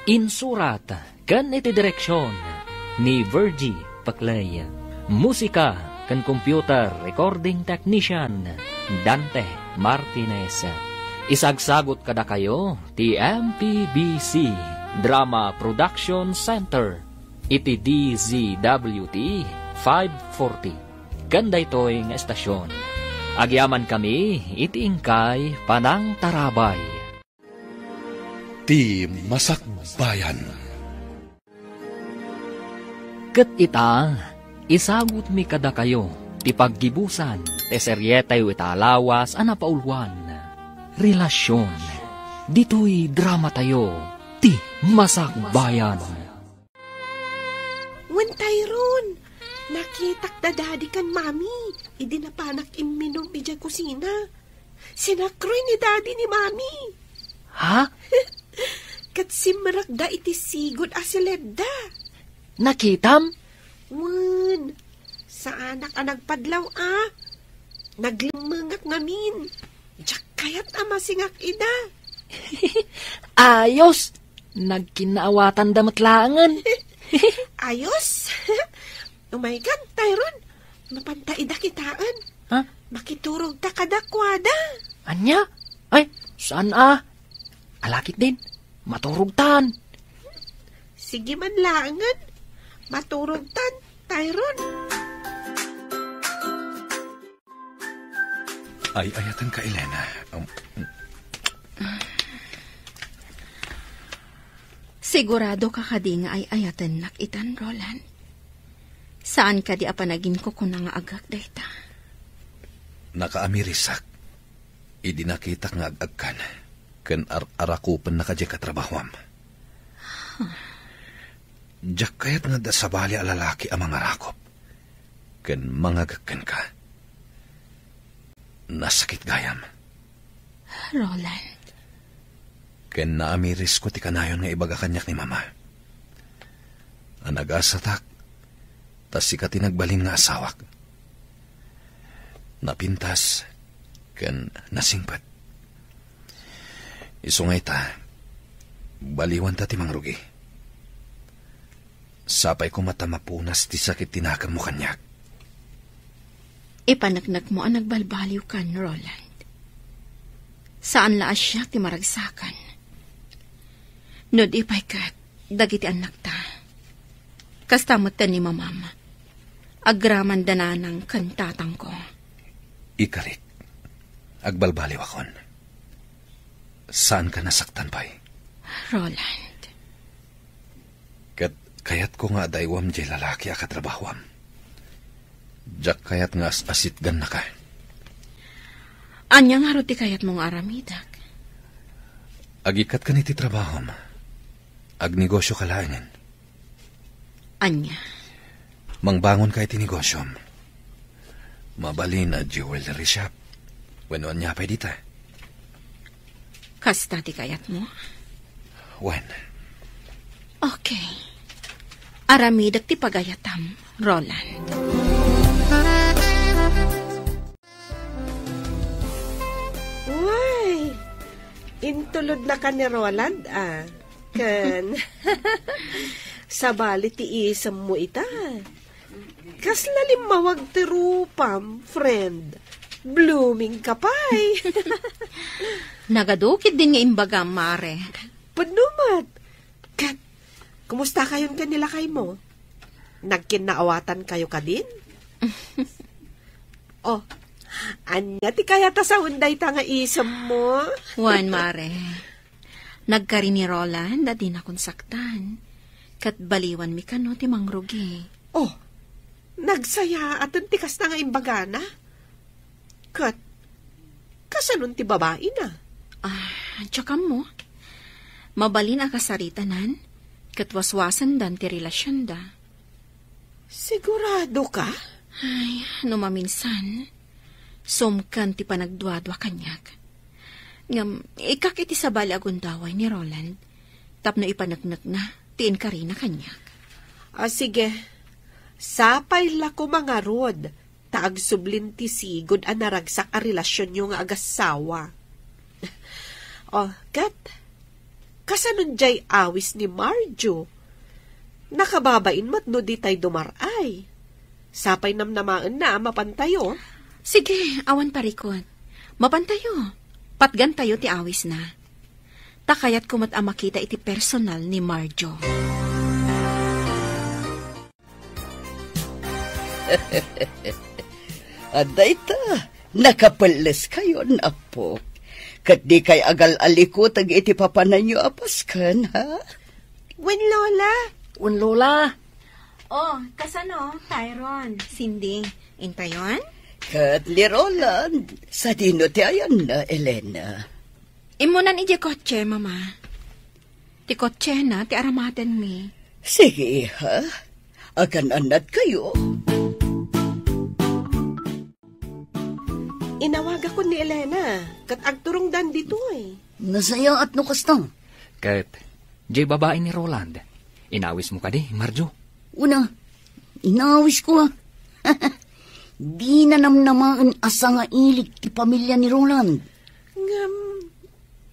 Insurat, ken iti direksyon, ni Virgie Paclay. Musika, ken computer recording technician, Dante Martinez. Isagsagot kada kayo, ti MPBC Drama Production Center, iti DZWT 540. Ganda ito'y nga estasyon. Agyaman kami, iti ingkay Panang Tarabay. Ti Masakbayan. Ket ita, isagot mi kada kayo, ti paggibusan, te seryetayo italawas, anapaulwan. Relasyon, dito'y drama tayo, ti masakbayan. Wen Tyrone, nakitak da daddy kan mami, idi napanak iminom ijay kusina. Sinakroy ni daddy ni mami. Ha? Katsimrak da iti sigod asileda. Nakitam? Wen, saan ka nagpadlaw Naglimengak ngamin. Jak kayat ama singak ida. Ayos! Nagkinaawatan damatlangan. Ayos? Oh my God, Tyrone. Mapantaida kitaan. Ha? Makiturog ta kadakwada. Anya? Ay, saan Alakit din. Maturugtan. Sige man langan. Maturugtan, Tyrone. Ay-ayatan ka, Elena. Sigurado ka kadi nga ay ayatan nakitan, Roland. Saan ka di apanagin ko kung nga agak dayta? Nakaamirisak. Idi nakita nga agagkan. Ken arakupan na kadya katrabahwam. Diyak kayat nga da sabali alalaki ang mga rakop. Ken mangagagkan ka. Nasakit gayam. Roland. Ken naamiris ko ti kanayon nga ibaga kanyak ni mama. Anagasatak, tas sika tinagbalin nga asawak. Napintas, ken nasingpat. Isungay ta, baliwan ta ti mangrugi. Sapay ko mata mapunas ti sakit tinakam mo kanyak. Ipanagnak mo ang nagbalbaliw kan, Roland. Saan laas siya ti maragsakan? No di pa'y kat, dagiti anak ta. Kastamot ta ni mamama. Agraman dananang kantatang ko. Ikarit, agbalbaliw akon. Saan ka nasaktan pa'y? Roland. Kayat ko nga daywam jay lalaki akatrabahwam. Jak kayat nga asit gan na ka. Anya nga ro ti kayat mong aramidak. Agikat ka ni ti trabahom. Agnegosyo ka laangan. Anya? Mangbangon ka iti negosyom. Mabalin a jewelry shop. Wenuan niya pa dita. Kasta ti kayat mo? When? Okay. Aramidak ti pagayatam, Roland. Uy! Intulod na ka ni Roland, ah. Kan. Sabali ti isam mo ita. Kaslalim mawag ti rupam, friend. Blooming kapay. Nagadukid din nga imbaga, Mare. Panumat. Kat, kumusta kayon kanila kay mo? Nagkinaawatan kayo ka din? Oh, anya ti kaya ta sa unday ta nga isam mo? Juan, Mare. Nagkari ni Roland, da din akong saktan. Kat baliwan mi kano ti mangrugi. Oh, nagsaya aton tikas na nga imbagana? Kat, kasanon ti babae na? Tsaka mo. Mabalin a kasaritanan, kat waswasan dan ti relasyon da. Sigurado ka? Ay, no maminsan, sumkan ti panagduadwa kanyak. Ngam, ikakiti sa bali agundaway ni Roland, tapno ipanagnak na, tiin ka rin na kanyak. Sige, sapay la ko mga rod, taag sublin ti sigod a naragsak a relasyon yung agasawa. Kat, kasanon jay awis ni Marjo? Nakababain mat no di tay dumaray. Sapay namnamaan na mapantayo. Sige, awan parikot. Mapantayo. Patgan tayo ti awis na. Takayat kumat a makita iti personal ni Marjo. Aday ta, nakapalas kayo na po. Kat di kay agal-aliko tag iti papanan nyo apaskan, ha? Wen Lola? Un Lola. Oh, kasano, Tyron, Cindy, intayon? Kat ni Roland, sa dino ti ayan na, Elena. Imunan ije kotse, mama. Ti kotse na, ti aramaten mi. Sige, ha? Agan-anat kayo. Inawag ako ni Elena, kat agturong dan dito eh. Nasaya at no kastang. Kat, jay babae ni Roland. Inawis mo ka di, Marjo? Una, inawis ko Di na namnamaan asa nga ilig ti pamilya ni Roland. Ngam,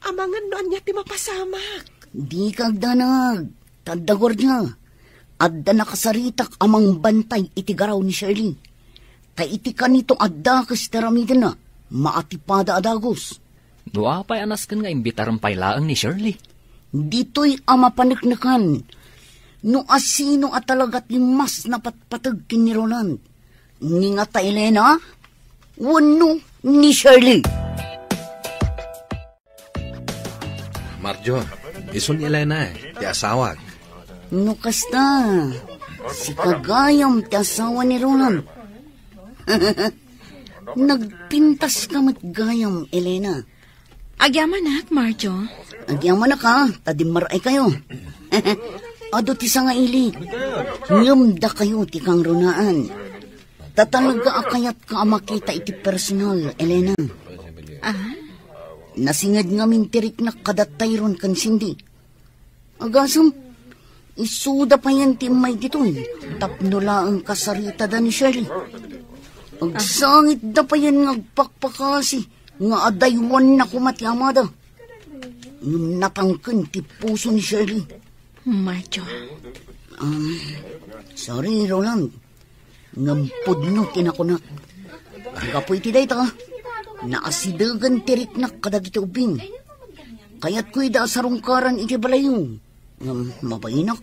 amangan noon niya ti mapasamak. Di kagdanag, tadagor niya. Adda nakasaritak amang bantay iti garaw ni Shirley. Iti kanito adda kas teramidan na, maatipada adagos. Dua pa'y anaskan nga imbitaran pailaang ni Shirley. Dito'y ama paniknakan. No asino at talagat ni mas napatpatag kin ni Roland. Ni nga ta Elena, wano ni Shirley. Marjo, isun Elena ti asawag. No kasta, si kagayam ti asawa ni Roland. Nagpintas ka matgayam, Elena. Agyaman nak, Marjo. Agyaman na ka, tadimaray kayo. Ado ti sa nga ili. Ngumda kayo ti kang runaan. Tatalaga akayat ka makita iti personal, Elena. Nasingad nga mintirik na kadatayron kan Cindy. Agasam, isuda pa yan ti may ditoy. Tapnula ang kasarita da ni Shirley. Agsangit da pa yan ngagpakpakasi, nga adaywan na kumati amada. Natangkan ti puso ni Shirley. Marjo. Sorry, Roland. Ngampod no tinakunak. Kapoy ti day ta. Naasidagan tirik na kadagiti ubing. Kaya't ko'y da sarungkaran iti balayo. Mabayinak.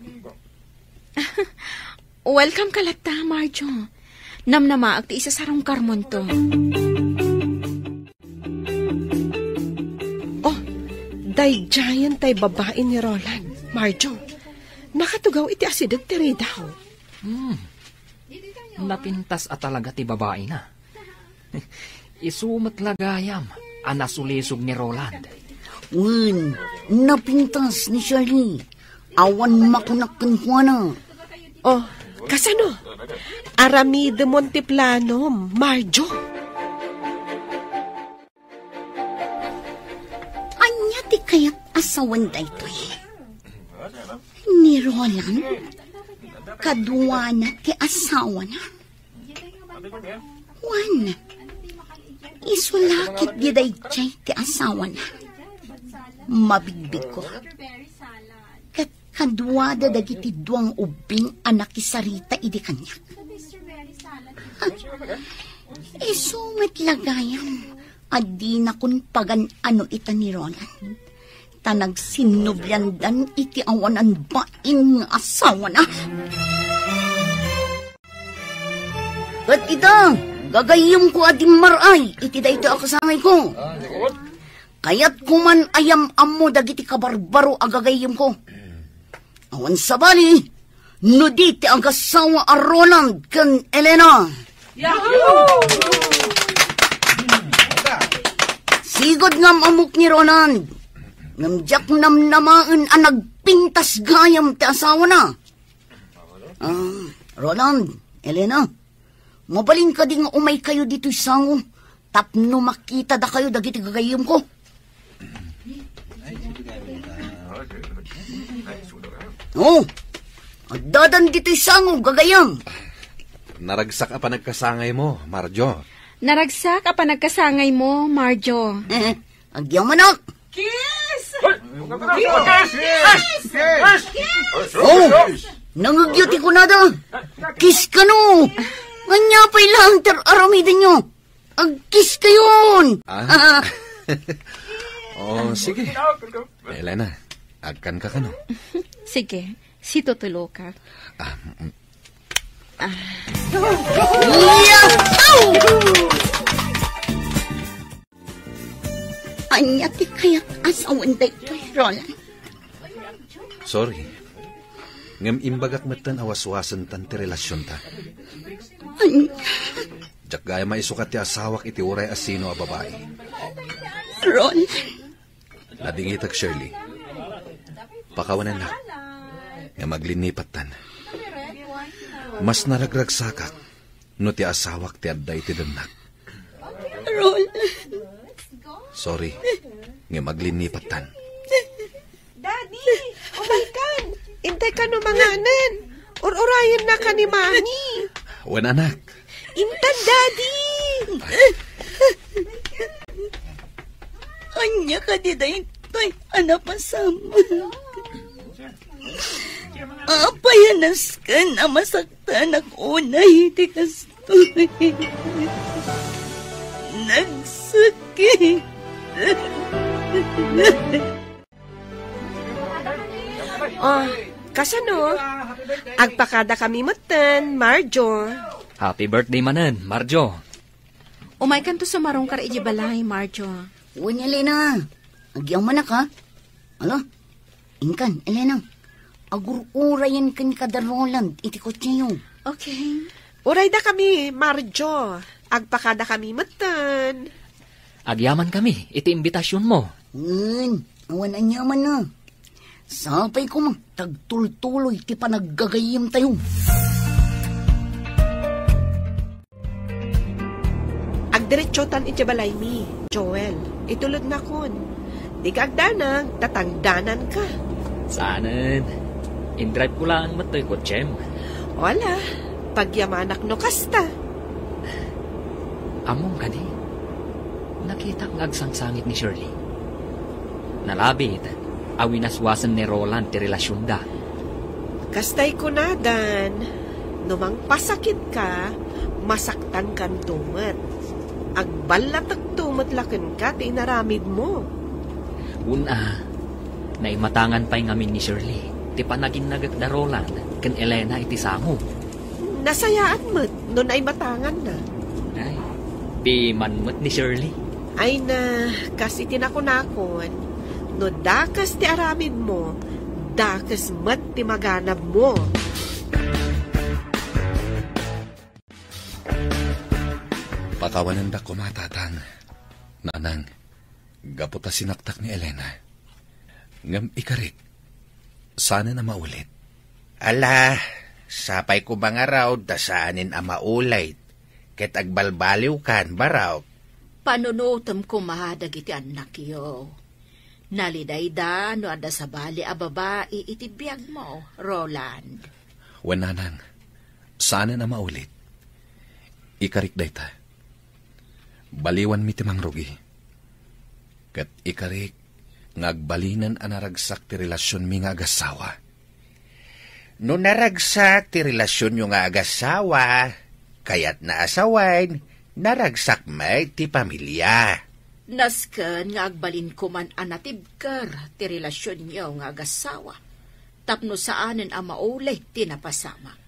Welcome kalata, Marjo. Namnamaag ti isa sarong karmon to. Oh, day giant tay babae ni Roland, Marjo. Nakatugaw iti asideg ti ridaw. Napintas at talaga ti babae na. Isumat lagayam, anasulisog ni Roland. Napintas ni Shirley. Awan makunakan ko na. Oh, kasano? Arami de Monteplano, Marjo. Anya ti kayat asawan da ito'y. Ni Roland, kadwa na ti asawa na. Juan, isulakit di day chay ti asawa na. Mabigbig ko. Kat kadwa da dagiti duang ubing anak isarita idi kanya. Isumat lagayam. Adi na kun pagan ano ita ni Roland. Tanag sinubyandan iti awanan baing asawa na. At ita, gagayom ko adim maray, iti da ito akasangay ko. Kaya't kuman ayam amo dagiti kabarbaro agagayom ko. Awan sabali, no diti ang kasawa a Roland kan Elena. Yahoo! Sigod ngam amok ni Roland. Ngamjak namnamaan ang nagpintas gayam ti asawa na. Roland, Elena, mabaling ka di nga umay kayo dito'y sango. Tapno makita da kayo dagiti gagayam ko. Dadan dito'y sango, gagayam. Naragsak pa nagkasangay mo, Marjo. Naragsak pa nagkasangay mo, Marjo. Agyaw manak. Kiss! Nangagyuti ko na da. Kiss ka no. Anya pa'y lang aramidin nyo. Ag-kiss kayon. Sige. Elena, agkan ka no? Sige, si tutulo ka. Anya ti kayat asawan da ito'y, Roland. Sorry. Ngam imbagak matan awas-wasan tan ti relasyon ta. Jak gaya maisukat ti asawak iti uray asino a babae. Roland. Ladingitag Shirley. Pakawanan na. Nga maglinipat tan. Mas naragragsakak no ti asawak ti adday ti danak. Roland. Sorry. Nga maglinipat tan. Daddy, umaykan. Intay ka no manganan. Urayan na ka ni Mami. Wan anak. Intan, Daddy. Anya ka di da ito'y anapasama. Apayanas ka na masaktan ako na hindi kastoy. Nagsakit. Kasano? Agpakada kami matan, Marjo. Happy birthday manen, Marjo. Umay kan to sa marong kar ijibalay, Marjo. Uwan, Elena. Agyaw manak ha. Alo? Inkan, Elena. Agur-urayan kan kada Roland. Iti kotse yun. Okay. Uray da kami, Marjo. Agpakada kami matan. Agyaman kami, iti imbitasyon mo. Awan anyaman na. Sapay ko tagtultuloy ti panaggagayim tayo. Agdiretsotan iti balay mi, Joel. Itulod na kun. Di ka agdanag, tatangdanan ka. Saanan? In-drive ko lang matoy kotsem. Wala. Pagyamanak no kasta. Among kani, nakita ng agsangsangit ni Shirley. Nalabit, awinaswasan ni Roland ti relasyon da. Kastay ko na, Dan. Numang pasakit ka, masaktan kan tumat. Agbalatag tumat laken ka, tinaramid mo. Una, naimatangan pa'y ngamin ni Shirley. Ti panagin nagagda Roland, kan Elena iti sango. Nasayaan mo't, nun ay matangan na. Ay, di manmot ni Shirley. Ay na, kasi tinakunakon, no dakas ti aramid mo, adda kas mat ti maganab mo. Pakawanan da kumatatang. Nanang, gaputa sinaktak ni Elena. Ngam ikarik, sana na maulit. Ala, sapay ko mga raw da saanin ang maulit. Ket agbalbaliw kan baraw. Panunutom ko mahadag iti anak yo. Nalidayda no ada sa bali a babae iti biyag mo, Roland. Wananang, sana na maulit. Ikarik dayta. Baliwan mi timang rugi. Kat ikarik, ngagbalinan anaragsak ti relasyon mi nga agasawa. No naragsak ti relasyon yung nga agasawa, kaya't naasawain, naragsak may ti pamilya. Nasken nga agbalin ko man anatibker ti relasyon niyo nga agasawa. Tapno saanen ang maulay tinapasamak.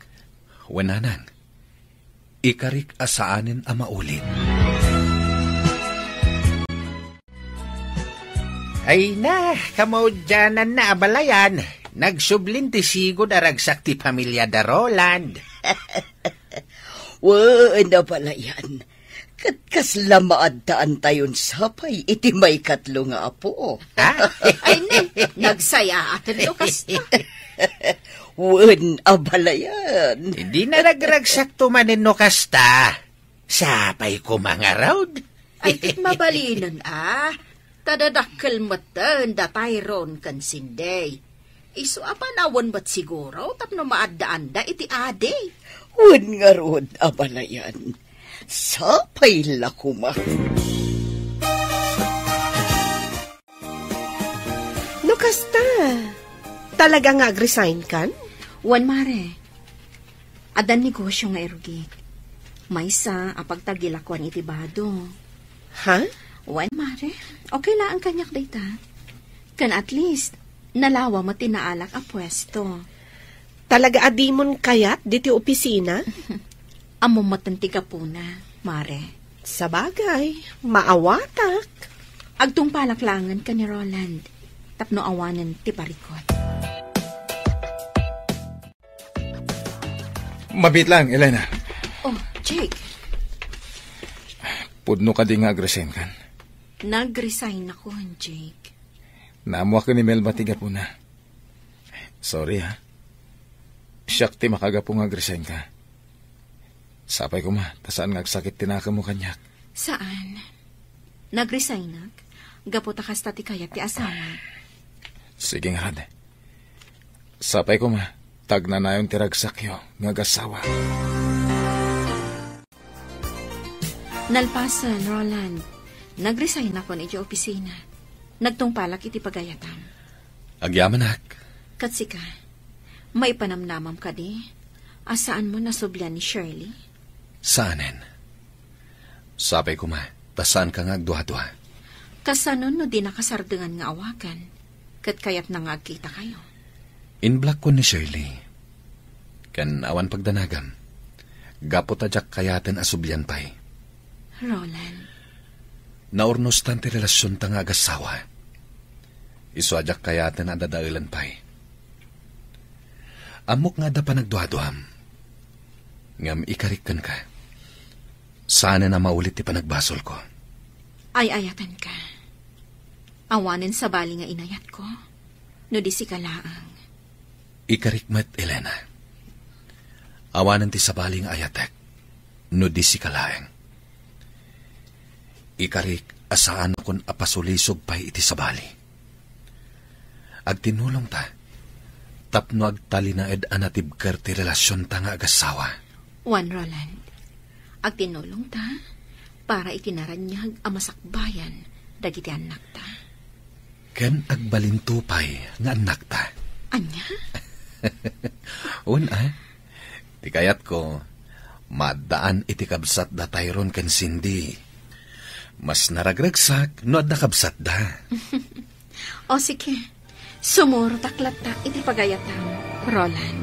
Wananang, ikarik asaanen ang maulit. Ay na, kamodyanan na abalayan. Nagsublin ti sigod aragsak ti pamilya da Roland. Wala pala yan. Katkas lamaad taan tayon sapay, iti may katlo nga apo. Ay na, nagsaya atin lukas. Wan abala yan. Hindi na nagragsak tumanin no kasta. Sapay ko mga raud. Ay tit mabalinan Tadadakkel matan da Tyrone kan sinday. Isu apanawan ba't siguro tapno maadaan da iti ade. Wan nga rod abala yan. Sapay lakuma. No kasta, talaga nga ag-resign kan? Wan mare, adan negosyo nga erugit. Maysa apagtagilakwan iti bado. Ha? Wan mare, okay la ang kanyak dayta. Kan at least, nalawa mo tinaalak a pwesto. Talaga adimon kayat diti opisina? Amo matantiga po na, mare. Sa bagay, maawatak. Agtung palaklangan ka ni Roland. Tapno awanan ti parikot. Mabit lang, Elena. Oh, Jake. Pudno ka di nga agresin kan. Nag-resign ako, Jake. Naamuha ko ni Melba tiga po na. Sorry ha. Siyak ti makagapo nga agresin ka. Sapay ko ma, tasaan nga agsakit tinaka mo kanyak. Saan? Nag-resign nag? Gaputa kasta ti kayat ti asama. Sige nga hade. Sapay ko ma, tag na nayon ti ragsakyo nga gasawa. Nalpasan, Roland. Nag-resign ako ni opisina. Nagtungpalak iti pagayatam. Agyamanak. Katsika, may panamnamam ka di? Asaan mo nasoblan ni Shirley? Saanen? Sapay ko ma, tasaan ka nga agduha-duha. Kasanon no di nakasardengan nga awakan. Kat kayat na nga agkita kayo. Inblock ko ni Shirley. Kan awan pagdanagam. Gapot ajak kayaten asubyan pay. Roland. Naurnos tan ti relasyon ta nga agasawa. Isu ajak kayaten adadailan pay. Amok nga da pa nagduha-duham. Ngam ikarikan ka. Sana na maulit ti panagbasol ko. Ay ayatan ka. Awanin sa bali nga inayat ko. No di si kalaang. Ikarikmat, Elena. Awanan ti sa bali nga ayatek. No di si kalaang. Ikarik asaan akon apasulisog pay iti sa bali. Agtinulong ta. Tapno agtalinaed anatibker ti relasyon ta nga agasawa. Juan Roland, agtinulong ta para itinaranyag amasakbayan dagiti anak ta. Ken agbalintupay nga anak ta. Anya? Ti kayat ko, madaan iti kabsat da Tyrone ken Cindy. Mas naragragsak no adda kabsat da. O sige, sumuro taklat ta iti pagayatam, Roland.